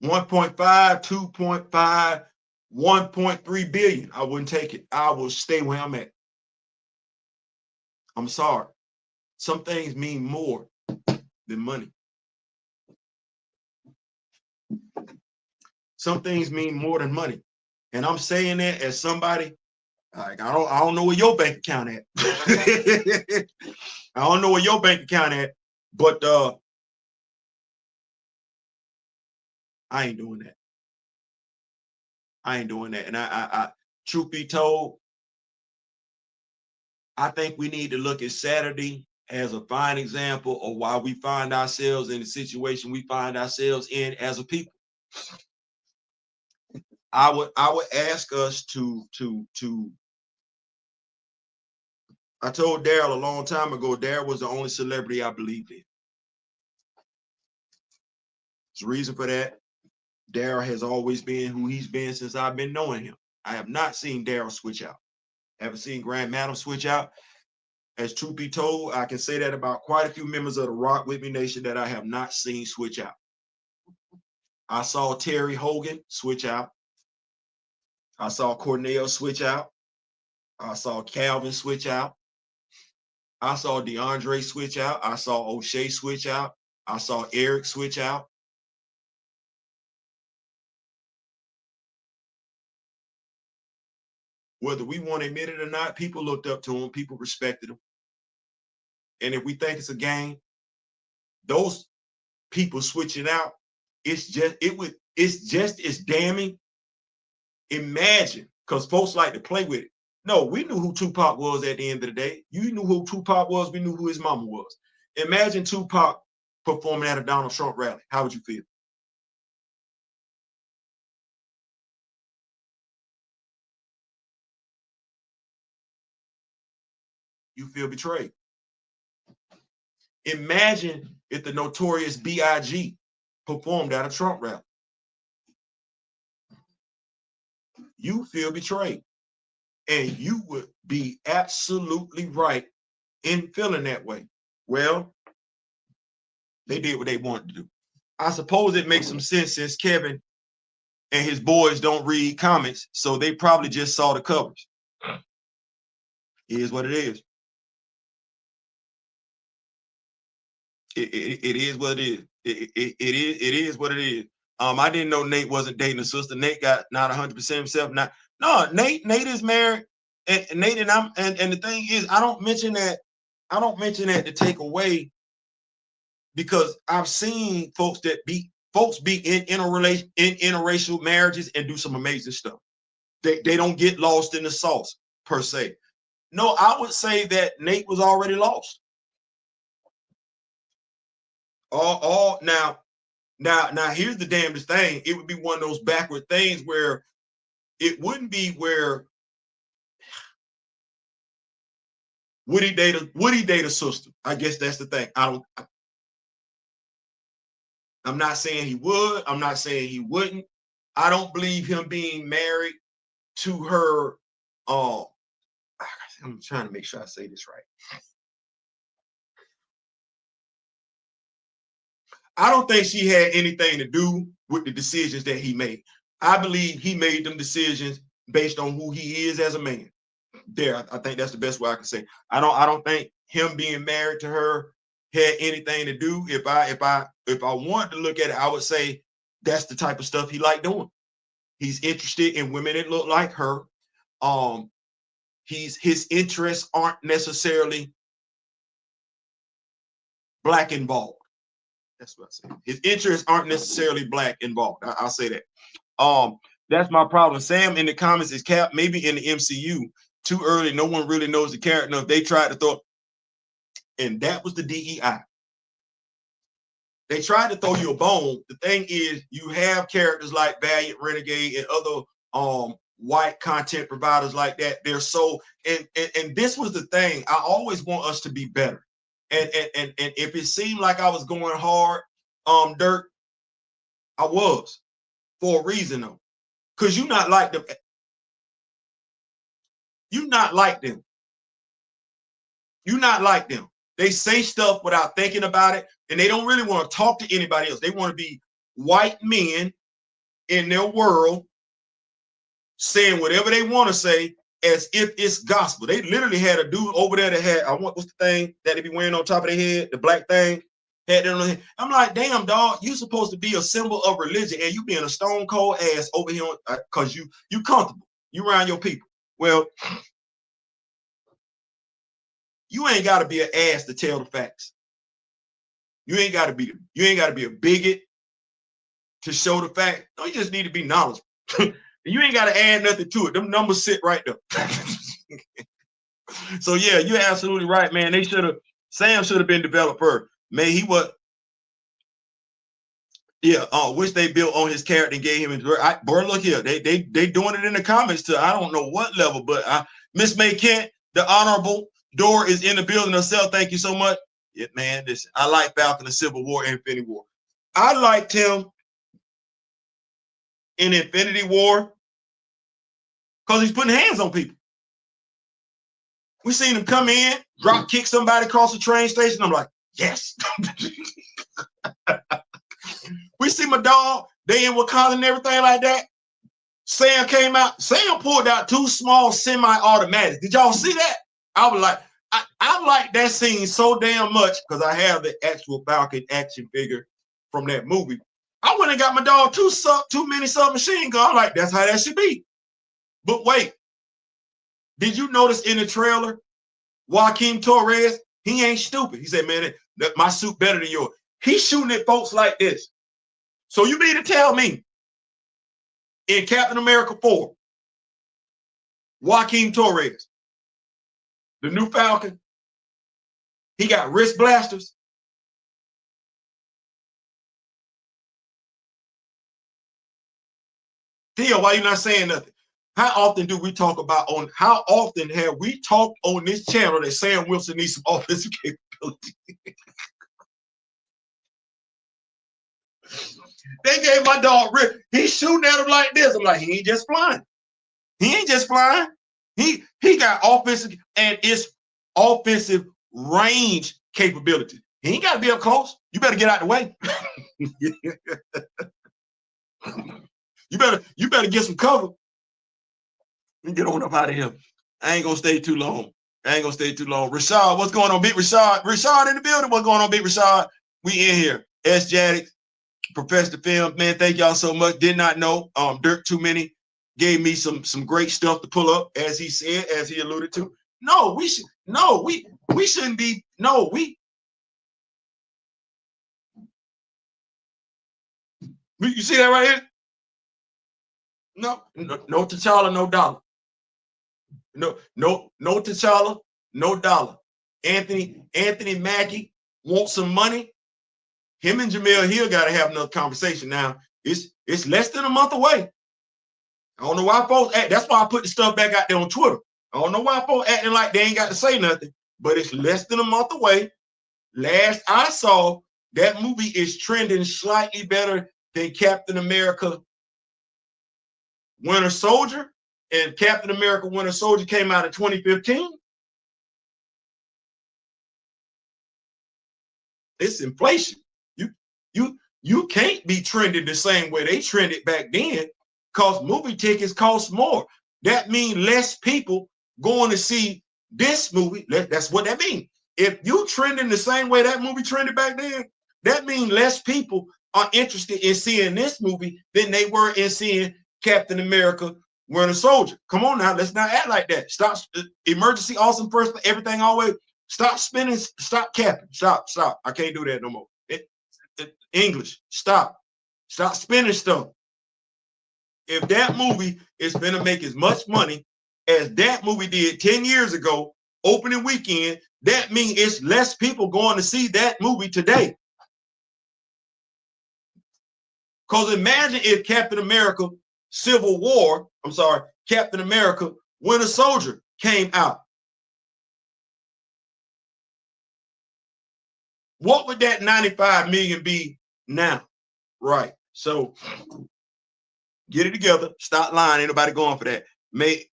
1.5, 2.5, 1.3 billion. I wouldn't take it. I will stay where I'm at. I'm sorry. Some things mean more than money. Some things mean more than money. And I'm saying that as somebody, like I don't know where your bank account at. I don't know where your bank account at, but I ain't doing that. I ain't doing that. And I truth be told, I think we need to look at Saturday as a fine example of why we find ourselves in the situation we find ourselves in as a people. I would ask us to I told Daryl a long time ago, Daryl was the only celebrity I believed in. There's a reason for that. Daryl has always been who he's been since I've been knowing him. I have not seen Daryl switch out. Haven't seen Grand Madam switch out. As truth be told, I can say that about quite a few members of the Rock With Me Nation that I have not seen switch out. I saw Terry Hogan switch out. I saw Cornell switch out. I saw Calvin switch out. I saw DeAndre switch out. I saw O'Shea switch out. I saw Eric switch out. Whether we want to admit it or not, people looked up to him. People respected him. And if we think it's a game, those people switching out, it's just as damning. Imagine, because folks like to play with it. No, we knew who Tupac was at the end of the day. You knew who Tupac was. We knew who his mama was. Imagine Tupac performing at a Donald Trump rally. How would you feel? You feel betrayed. Imagine if the notorious B.I.G. performed at a Trump rally. You feel betrayed. And you would be absolutely right in feeling that way. Well, they did what they wanted to do. I suppose it makes some sense since Kevin and his boys don't read comics, so they probably just saw the covers. It is what it is. It is what it is. It is what it is. I didn't know Nate wasn't dating a sister. Nate got not 100% himself. No, Nate is married, and Nate and the thing is, I don't mention that to take away, because I've seen folks be in interracial marriages and do some amazing stuff. They don't get lost in the sauce per se. No, I would say that Nate was already lost. Now here's the damnedest thing. It would be one of those backward things where it wouldn't be where would he date a sister? I guess that's the thing. I'm not saying he would. I'm not saying he wouldn't. I don't believe him being married to her. I'm trying to make sure I say this right. I don't think she had anything to do with the decisions that he made. I believe he made them decisions based on who he is as a man. I think that's the best way I can say. I don't think him being married to her had anything to do. If I wanted to look at it, I would say that's the type of stuff he liked doing. He's interested in women that look like her. His interests aren't necessarily black involved. That's what I say. His interests aren't necessarily black involved. I'll say that. That's my problem. Sam in the comments is Cap, maybe in the MCU. Too early. No one really knows the character. If they tried to throw, and that was the DEI. They tried to throw you a bone. The thing is, you have characters like Valiant, Renegade, and other white content providers like that. They're so, and this was the thing. I always want us to be better. And if it seemed like I was going hard, Dirk, I was, for a reason though. Because you're not like them. You're not like them. You're not like them. They say stuff without thinking about it, and they don't really want to talk to anybody else. They want to be white men in their world saying whatever they want to say as if it's gospel. They literally had a dude over there that had, what's the thing that they be wearing on top of their head? The black thing. Had that on their head. I'm like, damn, dog, you supposed to be a symbol of religion, and you being a stone cold ass over here because you comfortable. You around your people. Well, you ain't got to be an ass to tell the facts. You ain't got to be a bigot to show the fact. No, you just need to be knowledgeable. You ain't got to add nothing to it. Them numbers sit right there. So yeah, you're absolutely right, man. Sam should have been developed first. Man, he was. Yeah, which they built on his character and gave him his. Bro, look here, they doing it in the comments to I don't know what level, but Miss May Kent, the honorable door is in the building herself. Thank you so much. Yeah, man, I like Falcon, the Civil War, and Infinity War. I liked him in Infinity War because he's putting hands on people. We seen him come in, drop kick somebody across the train station. I'm like, yes. We see my dog, they in Wakanda and everything like that. Sam came out. Sam pulled out 2 small semi-automatics. Did y'all see that? I was like, I like that scene so damn much because I have the actual Falcon action figure from that movie. I went and got my dog 2 mini submachine gun. I'm like, that's how that should be. But wait, did you notice in the trailer, Joaquin Torres, he ain't stupid. He said, man, my suit better than yours. He's shooting at folks like this. So you mean to tell me in Captain America 4, Joaquin Torres, the new Falcon, he got wrist blasters? Theo, why you not saying nothing? How often have we talked on this channel that Sam Wilson needs some offensive capability? They gave my dog rip. He's shooting at him like this. I'm like, he ain't just flying. He ain't just flying. He got offensive, and it's offensive range capability. He ain't got to be up close. You better get out the way. You better get some cover. And get on up out of here. I ain't gonna stay too long. Rashad, what's going on, Big Rashad? Rashad in the building. What's going on, Big Rashad? We in here. S. Jadix, Professor Film, man. Thank y'all so much. Did not know. Dirt Too Many gave me some great stuff to pull up, as he said, as he alluded to. No, we shouldn't be. No, you see that right here? No T'Challa, no dollar. No T'Challa, no dollar. Anthony Mackie wants some money. Him and Jamel Hill got to have another conversation now. It's less than a month away. I don't know why folks act. That's why I put the stuff back out there on Twitter. I don't know why folks acting like they ain't got to say nothing, but it's less than a month away. Last I saw, that movie is trending slightly better than Captain America Winter Soldier, and Captain America Winter Soldier came out in 2015. It's inflation. You can't be trending the same way they trended back then, because movie tickets cost more. That means less people going to see this movie. That's what that means. If you trending the same way that movie trended back then, that means less people are interested in seeing this movie than they were in seeing Captain America Winter Soldier. Come on now, let's not act like that. Stop. Emergency, awesome person, everything always. Stop spinning, stop capping. Stop. I can't do that no more. English, stop spinning stuff. If that movie is going to make as much money as that movie did 10 years ago, opening weekend, that means it's less people going to see that movie today. Because imagine if Captain America Winter Soldier came out. What would that 95 million be now? Right. So get it together. Stop lying. Ain't nobody going for that. Ain't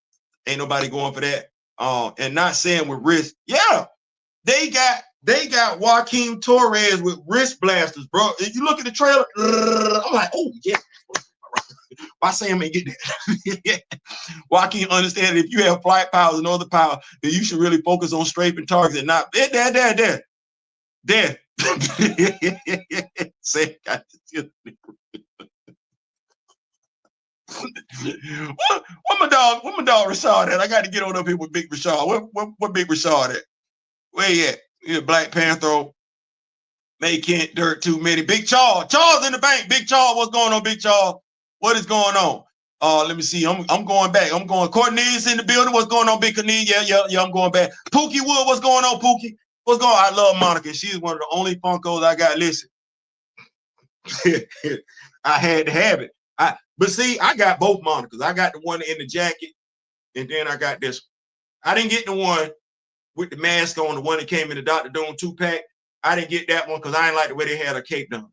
nobody going for that. And not saying with wrist. Yeah, they got Joaquin Torres with wrist blasters, bro. If you look at the trailer, I'm like, oh yeah. Why Sam ain't getting that? Joaquin understand if you have flight powers and other power, then you should really focus on strafing targets and not there. Say what my dog Rashad at? I got to get on up here with Big Rashad. What Big Rashad at? Where he at? Yeah, Black Panther, May Kent, Dirt Too Many. Big Charles in the bank. Big Charles, what's going on, Big Charles? What is going on? Let me see. I'm going back. I'm going. Cornelius in the building. What's going on, Big Cornelius? Yeah. I'm going back. Pookie Wood, what's going on, Pookie? What's going on? I love Monica. She's one of the only Funkos I got. Listen, I had to have it. But see, I got both Monicas. I got the one in the jacket, and then I got this. I didn't get the one with the mask on, the one that came in the Dr. Doom 2-pack. I didn't get that one because I didn't like the way they had her cape done.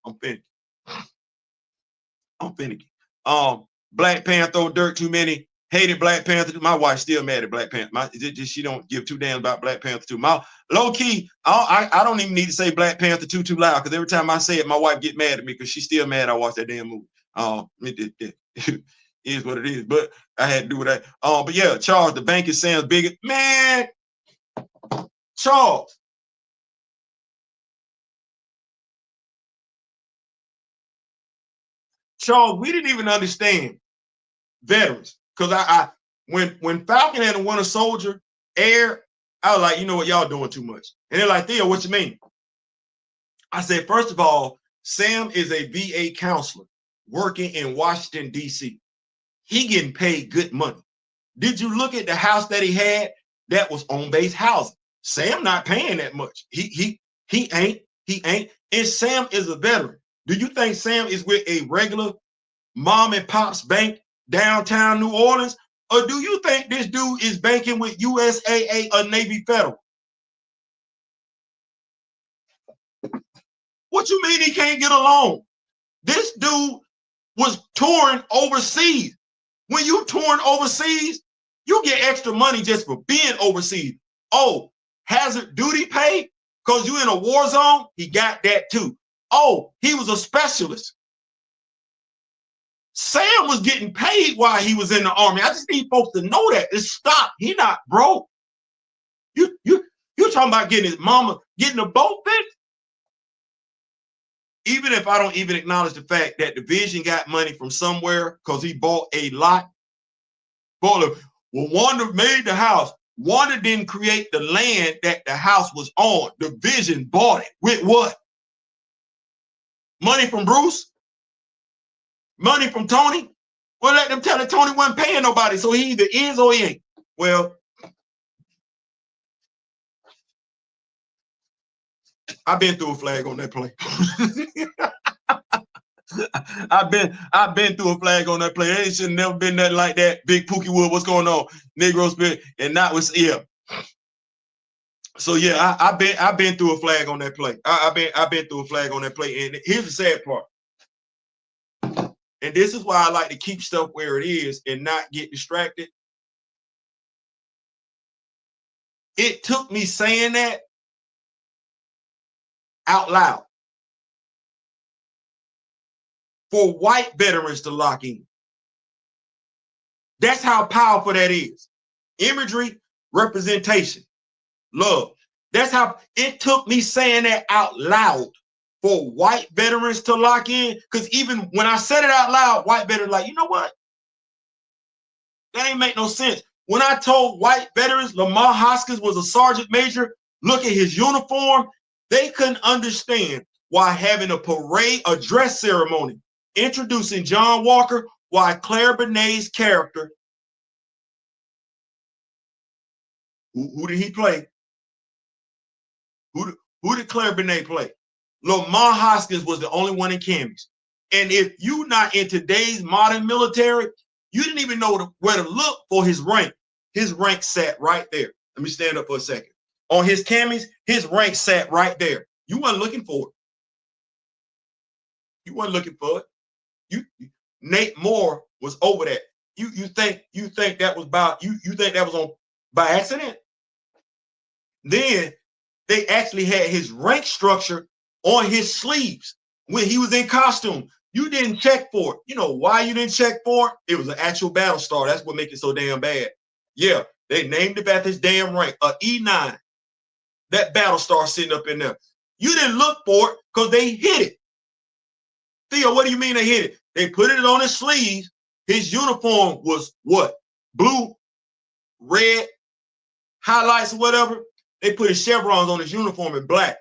I'm finicky. Black Panther, Dirt Too Many. Hated Black Panther. My wife's still mad at Black Panther. She don't give two damns about Black Panther 2. My low key, I don't even need to say Black Panther 2 too loud, because every time I say it, my wife get mad at me because she's still mad I watched that damn movie. It is what it is, but I had to do that. But yeah, Charles, the bank is Sam's biggest man. Charles. We didn't even understand veterans, because when Falcon and the Winter Soldier aired, I was like, you know what, y'all doing too much. And they're like, Theo, what you mean? I said, first of all, Sam is a VA counselor working in Washington, D.C. He getting paid good money. Did you look at the house that he had? That was on-base housing. Sam not paying that much. He ain't. And Sam is a veteran. Do you think Sam is with a regular mom and pop's bank downtown New Orleans? Or do you think this dude is banking with USAA or Navy Federal? What you mean he can't get a loan? This dude was touring overseas. When you touring overseas, you get extra money just for being overseas. Oh, hazard duty pay? Because you in a war zone? He got that too. Oh, he was a specialist. Sam was getting paid while he was in the Army. I just need folks to know that. It's stop. He not broke. You talking about getting his mama, getting a boat fixed? Even if I don't even acknowledge the fact that Division got money from somewhere because he bought a lot. Well, Wanda made the house. Wanda didn't create the land that the house was on. Division bought it. With what? Money from Bruce? Money from Tony? Well, let them tell it Tony wasn't paying nobody, so he either is or he ain't. Well, I've been through a flag on that plane. I've been through a flag on that plane. It should have never been nothing like that. Big Pookie Wood, what's going on? Negro Spit, and not with So yeah, I've been through a flag on that plane. I've been through a flag on that plane. And here's the sad part. And this is why I like to keep stuff where it is and not get distracted. It took me saying that out loud for white veterans to lock in. That's how powerful that is. Imagery, representation, love. That's how it took me saying that out loud for white veterans to lock in. Because even when I said it out loud, white veterans like, you know what? That ain't make no sense. When I told white veterans Lamar Hoskins was a sergeant major, look at his uniform, they couldn't understand why having a parade, a dress ceremony, introducing John Walker, why Claire Benet's character, who did he play? Who did Claire Benet play? Lamar Hoskins was the only one in camis. And if you not in today's modern military, you didn't even know where to look for his rank. His rank sat right there. Let me stand up for a second. On his camis, his rank sat right there. You weren't looking for it. You weren't looking for it. Nate Moore was over that. You think that was about you think that was on by accident? Then they actually had his rank structure on his sleeves when he was in costume. You didn't check for it. You know why you didn't check for it? It was an actual battle star. That's what makes it so damn bad. Yeah, they named it after his damn rank, a E9. That battle star sitting up in there. You didn't look for it because they hit it. Theo, what do you mean they hit it? They put it on his sleeves. His uniform was what? Blue, red, highlights or whatever. They put his chevrons on his uniform in black.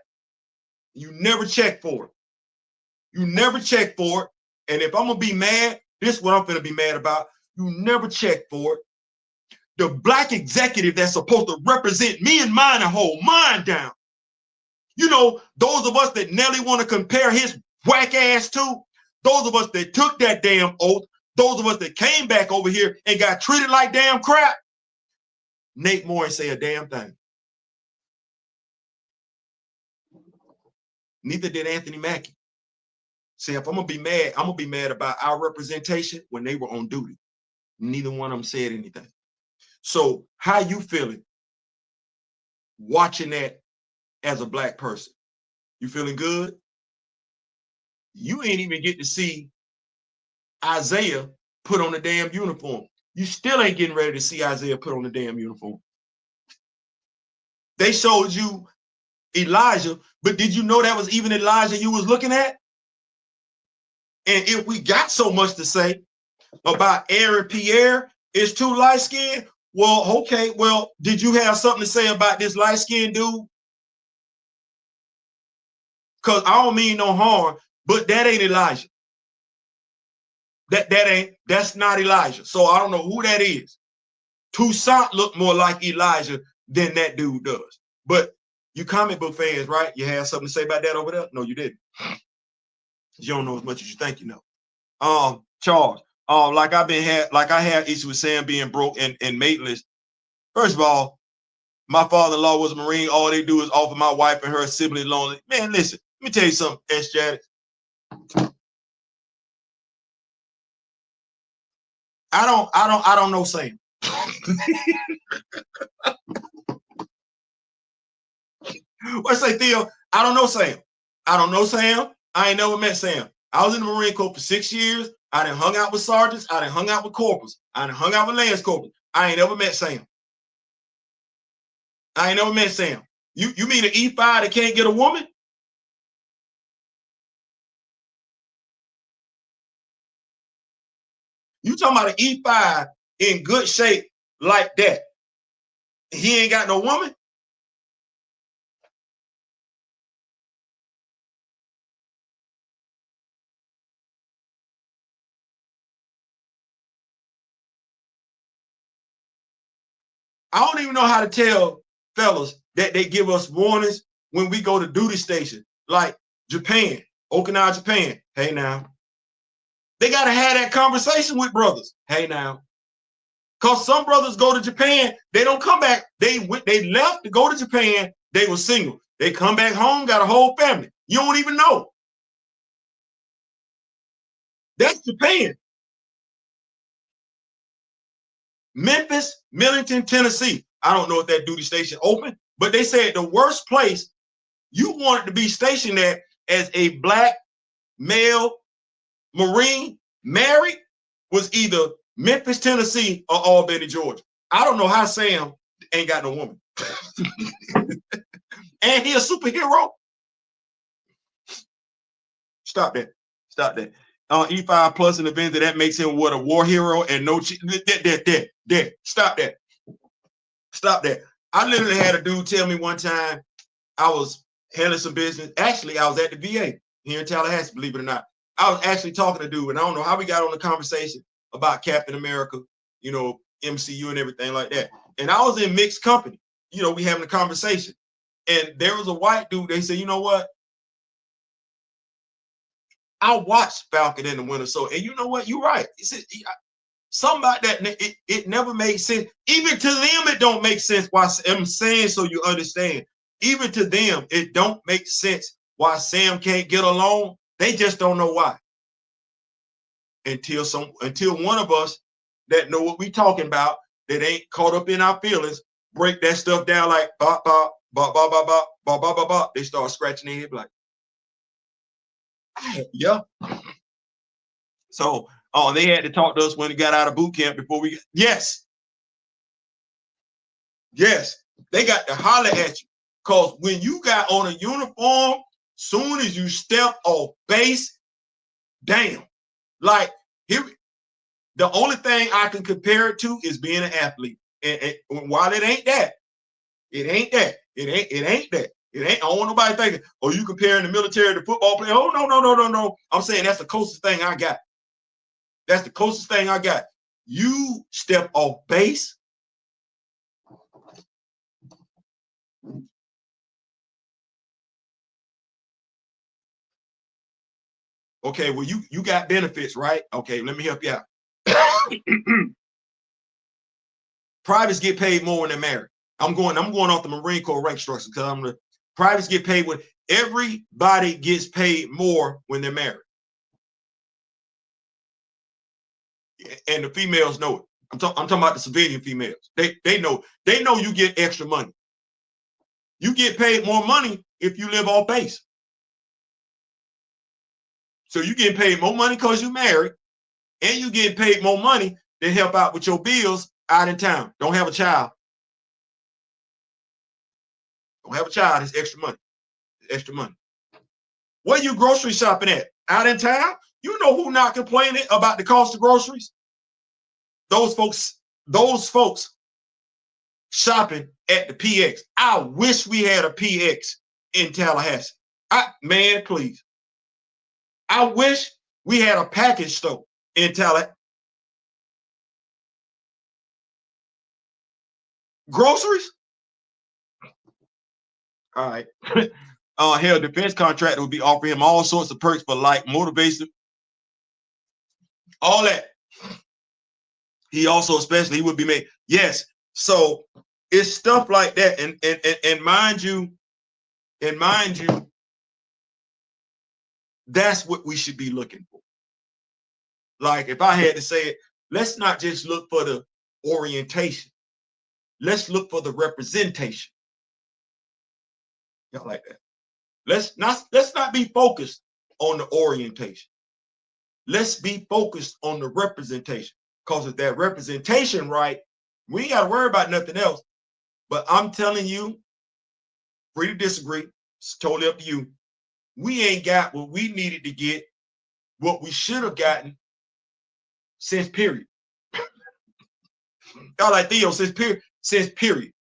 You never check for it. You never check for it. And if I'm going to be mad, this is what I'm going to be mad about. You never check for it. The black executive that's supposed to represent me and mine and hold mine down. You know, those of us that Nelly want to compare his whack ass to, those of us that took that damn oath, those of us that came back over here and got treated like damn crap, Nate Moore ain't say a damn thing. Neither did Anthony Mackie. See, if I'm going to be mad, I'm going to be mad about our representation when they were on duty. Neither one of them said anything. So how you feeling watching that as a black person? You feeling good? You ain't even get to see Isaiah put on the damn uniform. You still ain't getting ready to see Isaiah put on the damn uniform. They showed you Elijah, but did you know that was even Elijah you was looking at? And if we got so much to say about Aaron Pierre is too light-skinned, well, okay, well, did you have something to say about this light-skinned dude? because I don't mean no harm, but that ain't Elijah. That's not Elijah. So I don't know who that is. Toussaint looked more like Elijah than that dude does. But you comic book fans, right? You have something to say about that over there? No, you didn't. You don't know as much as you think you know. Charles, like I had issues with Sam being broke and mateless. First of all, my father-in-law was a Marine. All they do is offer my wife and her sibling lonely. Man, listen, let me tell you something, S. Janet. I don't know Sam. What say, Theo? I don't know Sam. I don't know Sam. I ain't never met Sam. I was in the Marine Corps for 6 years. I done hung out with sergeants. I done hung out with corporals. I done hung out with lance corporals. I ain't never met Sam. I ain't never met Sam. You mean an E5 that can't get a woman? You talking about an E5 in good shape like that? He ain't got no woman? I don't even know how to tell fellas that they give us warnings when we go to duty station, like Japan, Okinawa, Japan. Hey now. They got to have that conversation with brothers. Hey now. Because some brothers go to Japan, they don't come back. They left to go to Japan. They were single. They come back home, got a whole family. You don't even know. That's Japan. Memphis, Millington, Tennessee. I don't know if that duty station open, but they said the worst place you wanted to be stationed at as a black male Marine married was either Memphis, Tennessee, or Albany, Georgia. I don't know how Sam ain't got no woman. And he a superhero. Stop that. Stop that. E5 plus an event that makes him what, a war hero and no that. Stop that. Stop that. I literally had a dude tell me one time I was handling some business. Actually, I was at the VA here in Tallahassee, believe it or not. I was actually talking to a dude, and I don't know how we got on the conversation about Captain America, you know, MCU and everything like that. And I was in mixed company. You know, we having a conversation. And there was a white dude, they said, you know what? I watched Falcon and the Winter Soldier. And you know what? You're right. Something about that, it never made sense. Even to them, it don't make sense why I'm saying, so you understand. Even to them, it don't make sense why Sam can't get along. They just don't know why. Until one of us that know what we talking about, that ain't caught up in our feelings, break that stuff down like ba ba ba ba ba ba ba ba ba ba. They start scratching their head like, yeah. So, they had to talk to us when we got out of boot camp before we. Yes, they got to holler at you, because when you got on a uniform, soon as you step off base, damn, like here. The only thing I can compare it to is being an athlete. And while it ain't that, it ain't that. It ain't that. It ain't. I don't want nobody thinking, oh, you comparing the military to football player. Oh, no. I'm saying that's the closest thing I got. That's the closest thing I got. You step off base. Okay, well, you got benefits, right? Okay, let me help you out. Privates get paid more when they're married. I'm going off the Marine Corps rank structure, because privates get paid when everybody gets paid more when they're married. And the females know it. I'm talking about the civilian females. They know you get extra money. You get paid more money if you live off base. So you get paid more money because you're married, and you get paid more money to help out with your bills out in town. Don't have a child. Don't have a child. It's extra money. It's extra money. Where you grocery shopping at? Out in town? You know who not complaining about the cost of groceries? Those folks shopping at the PX. I wish we had a PX in Tallahassee. Man, please. I wish we had a package store in Tallahassee. Groceries? All right. Hell, defense contractor would be offering him all sorts of perks for like motivation, all that. He also, especially, he would be made. Yes. So it's stuff like that. And mind you, that's what we should be looking for. Like, if I had to say it, let's not just look for the orientation. Let's look for the representation. Y'all like that? Let's not be focused on the orientation. Let's be focused on the representation. Because if that representation right, we ain't got to worry about nothing else. But I'm telling you, free to disagree. It's totally up to you. We ain't got what we needed to get, what we should have gotten since period. Y'all like Theo, since period.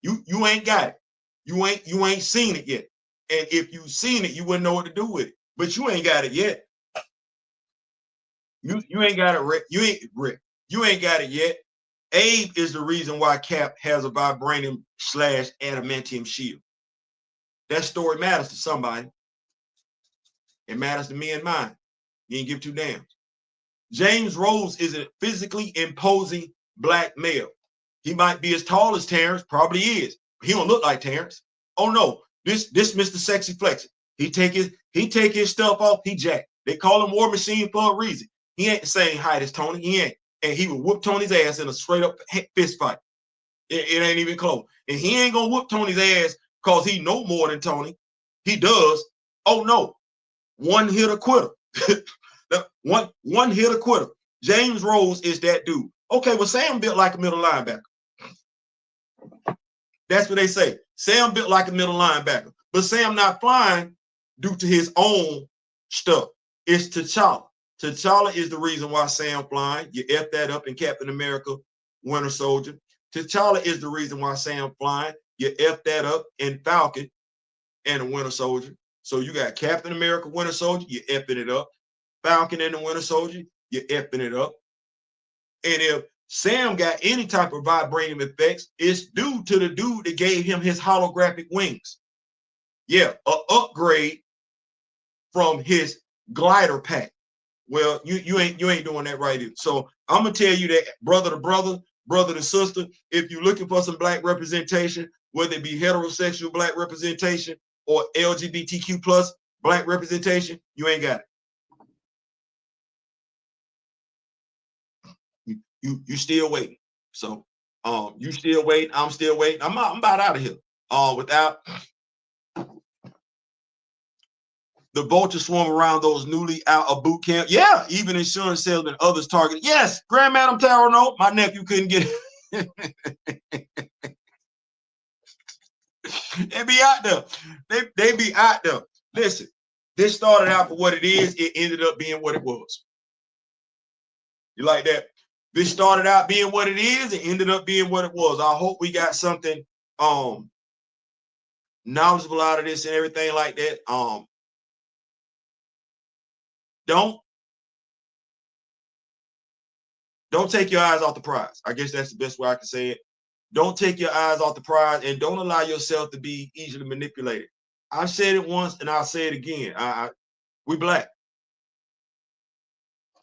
You ain't got it. You ain't seen it yet. And if you seen it, you wouldn't know what to do with it. But you ain't got it yet. You ain't got it, Rick. You ain't got it yet. Abe is the reason why Cap has a vibranium/adamantium shield. That story matters to somebody. It matters to me and mine. You ain't give two damns. James Rose is a physically imposing black male. He might be as tall as Terrence, probably is. He don't look like Terrence. Oh no, this Mr. Sexy Flexer. He take his stuff off. He jacked. They call him War Machine for a reason. He ain't the same height as Tony. He ain't, and he would whoop Tony's ass in a straight up fist fight. It ain't even close. And he ain't gonna whoop Tony's ass because he know more than Tony. He does. Oh no, one hitter quitter. one hitter quitter. James Rose is that dude. Okay, well, Sam built like a middle linebacker. That's what they say. Sam built like a middle linebacker. But Sam not flying due to his own stuff. It's T'Challa. T'Challa is the reason why Sam flying. You F that up in Captain America, Winter Soldier. T'Challa is the reason why Sam flying. You F that up in Falcon and the Winter Soldier. So you got Captain America, Winter Soldier, you Fing it up. Falcon and the Winter Soldier, you Fing it up. And if Sam got any type of vibranium effects, it's due to the dude that gave him his holographic wings. Yeah, an upgrade from his glider pack. Well, you ain't doing that right either. So I'm gonna tell you that brother to brother, brother to sister, if you're looking for some black representation, whether it be heterosexual black representation or LGBTQ plus black representation, you ain't got it. You still waiting. So you still waiting. I'm still waiting. I'm about out of here. Without the vultures swarm around those newly out of boot camp. Yeah, even insurance salesmen, others targeted. Yes, Grand Madam Taro, no, my nephew couldn't get it. They be out there. They be out there. Listen, this started out for what it is. It ended up being what it was. You like that? This started out being what it is. It ended up being what it was. I hope we got something knowledgeable out of this and everything like that. Don't take your eyes off the prize. I guess that's the best way I can say it. Don't take your eyes off the prize and don't allow yourself to be easily manipulated. I said it once and I'll say it again. We black.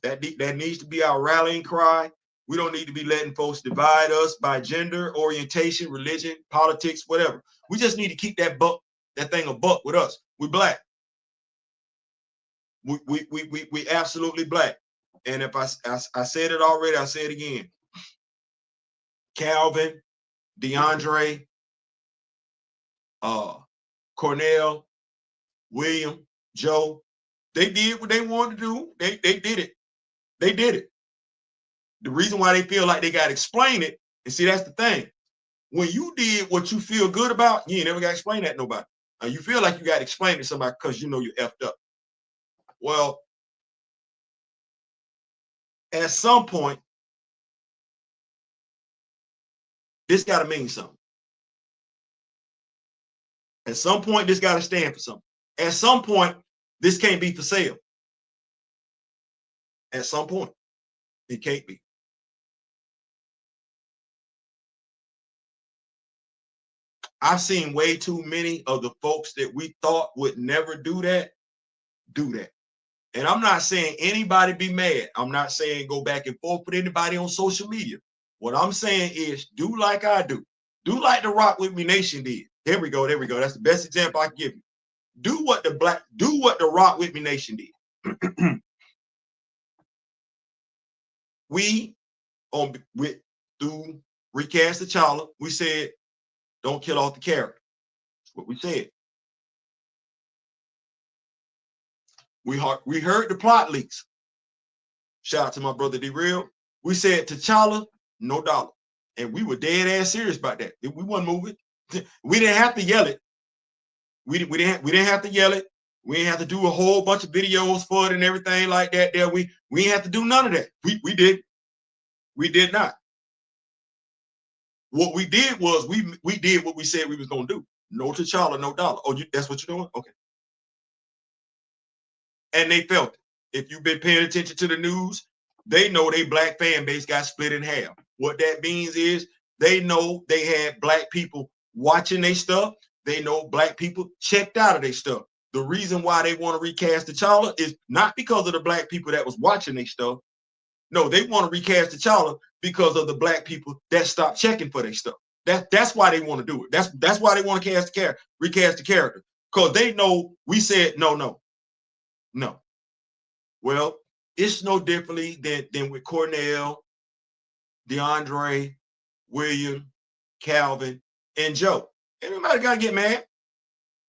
That needs to be our rallying cry. We don't need to be letting folks divide us by gender, orientation, religion, politics, whatever. We just need to keep that thing a buck with us. We black. We absolutely black. And if I said it already, I say it again. Calvin, DeAndre, Cornell, William, Joe, they did what they wanted to do. They did it. They did it. The reason why they feel like they got to explain it, and see, that's the thing. When you did what you feel good about, you ain't never got to explain that to nobody. You feel like you got to explain it to somebody because you know you effed up. Well, at some point, this got to mean something. At some point, this got to stand for something. At some point, this can't be for sale. At some point, it can't be. I've seen way too many of the folks that we thought would never do that, do that. And I'm not saying anybody be mad. I'm not saying go back and forth with anybody on social media. What I'm saying is do like I do. Do like the Rock With Me Nation did. There we go. There we go. That's the best example I can give you. Do what the Rock With Me Nation did. We through Recast T'Challa, we said, don't kill off the character. That's what we said. We heard the plot leaks. Shout out to my brother D-Real. We said T'Challa, no dollar. And we were dead ass serious about that. We wasn't moving. We didn't have to yell it. We didn't have to yell it. We didn't have to do a whole bunch of videos for it and everything like that. There we didn't have to do none of that. We did not. What we did was we did what we said we was gonna do. No T'Challa, no dollar. Oh, that's what you're doing? Okay. And they felt it. If you've been paying attention to the news, they know their black fan base got split in half. What that means is they know they had black people watching their stuff. They know black people checked out of their stuff. The reason why they want to recast T'Challa is not because of the black people that was watching their stuff. No, they want to recast T'Challa because of the black people that stopped checking for their stuff. That's why they want to do it. That's why they want to recast the character. Because they know we said no. Well, it's no differently than with Cornell, DeAndre, William, Calvin, and Joe. Everybody gotta get mad.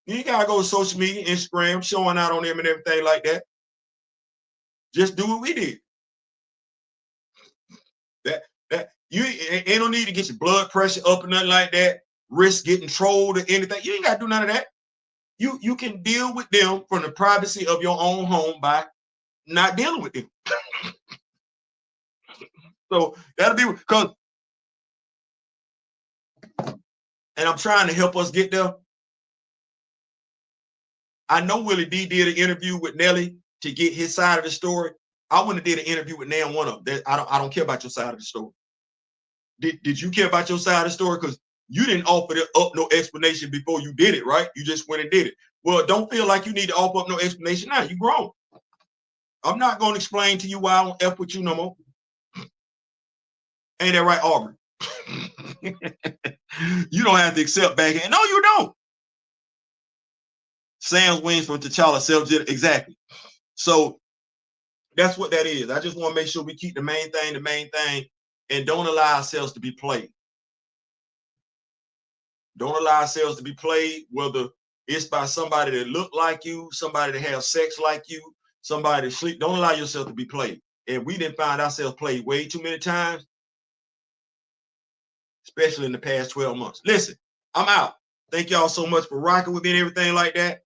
You gotta go to social media, Instagram, showing out on them and everything like that. Just do what we did. That you ain't no need to get your blood pressure up or nothing like that. Risk getting trolled or anything. You ain't gotta do none of that. You can deal with them from the privacy of your own home by not dealing with them. So that'll be because, and I'm trying to help us get there. I know Willie D did an interview with Nelly to get his side of the story. I wouldn't have did an interview with Nan one of them. I don't care about your side of the story. Did you care about your side of the story? Because you didn't offer up no explanation before you did it, right? You just went and did it. Well, don't feel like you need to offer up no explanation now. You grown. I'm not going to explain to you why I don't F with you no more. Ain't that right, Aubrey? You don't have to accept backhand. No, you don't. Sam's wings for T'Challa self exactly. So that's what that is. I just want to make sure we keep the main thing, and don't allow ourselves to be played. Don't allow ourselves to be played, whether it's by somebody that look like you, somebody that have sex like you, somebody that sleep. Don't allow yourself to be played. And we didn't find ourselves played way too many times, especially in the past 12 months. Listen, I'm out. Thank y'all so much for rocking with me and everything like that.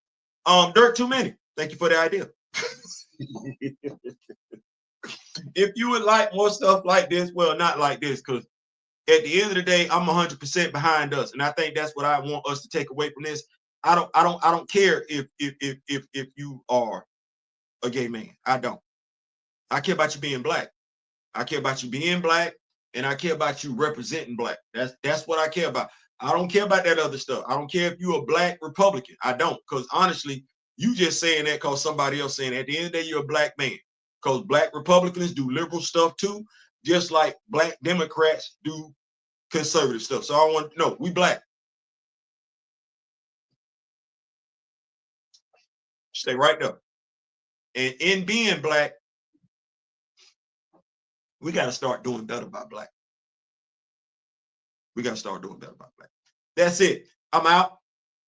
Dirt Too Many. Thank you for the idea. If you would like more stuff like this, well, not like this, because at the end of the day, I'm 100% behind us, and I think that's what I want us to take away from this. I don't care if you are a gay man. I don't. I care about you being black. I care about you being black, and I care about you representing black. That's what I care about. I don't care about that other stuff. I don't care if you're a black Republican. I don't, because honestly, you just saying that because somebody else saying it. At the end of the day, you're a black man. Because black Republicans do liberal stuff too, just like black Democrats do conservative stuff. So I want to know, we black. Stay right there. And in being black, we got to start doing better by black. We got to start doing better by black. That's it. I'm out.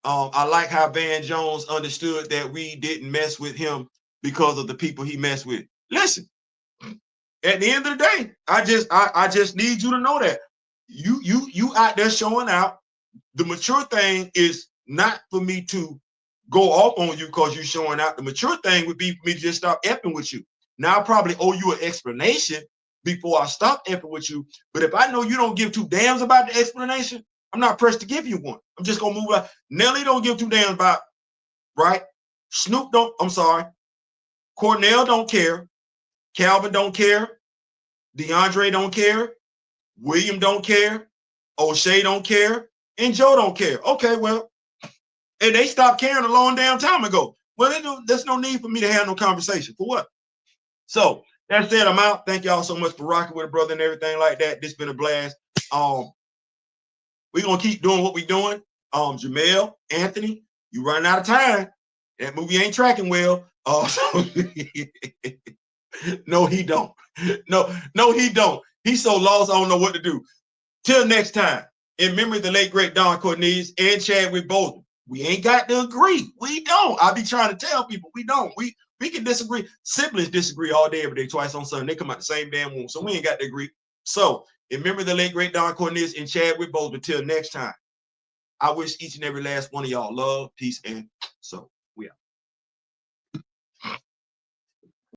I like how Van Jones understood that we didn't mess with him because of the people he messed with. Listen, at the end of the day, I just need you to know that you out there showing out. The mature thing is not for me to go off on you because you're showing out. The mature thing would be for me to just stop effing with you. Now I probably owe you an explanation before I stop effing with you. But if I know you don't give two damns about the explanation, I'm not pressed to give you one. I'm just gonna move on. Nelly don't give two damns about, right? Snoop don't, I'm sorry, Cornell don't care, Calvin don't care, DeAndre don't care, William don't care, O'Shea don't care, and Joe don't care. Okay, well, and they stopped caring a long damn time ago. Well, there's no need for me to have no conversation. For what? So that said, I'm out. Thank y'all so much for rocking with a brother and everything like that. This been a blast. We're gonna keep doing what we're doing. Jamel, Anthony, you running out of time. That movie ain't tracking well. So no, he don't. No, he don't. He's so lost, I don't know what to do. Till next time, in memory of the late great Don Cornelius and Chadwick Boseman. We ain't got to agree. We don't. I be trying to tell people we don't. We can disagree. Siblings disagree all day, every day, twice on Sunday. They come out the same damn womb. So we ain't got to agree. So in memory of the late great Don Cornelius and Chadwick Boseman. Till next time, I wish each and every last one of y'all love, peace, and so.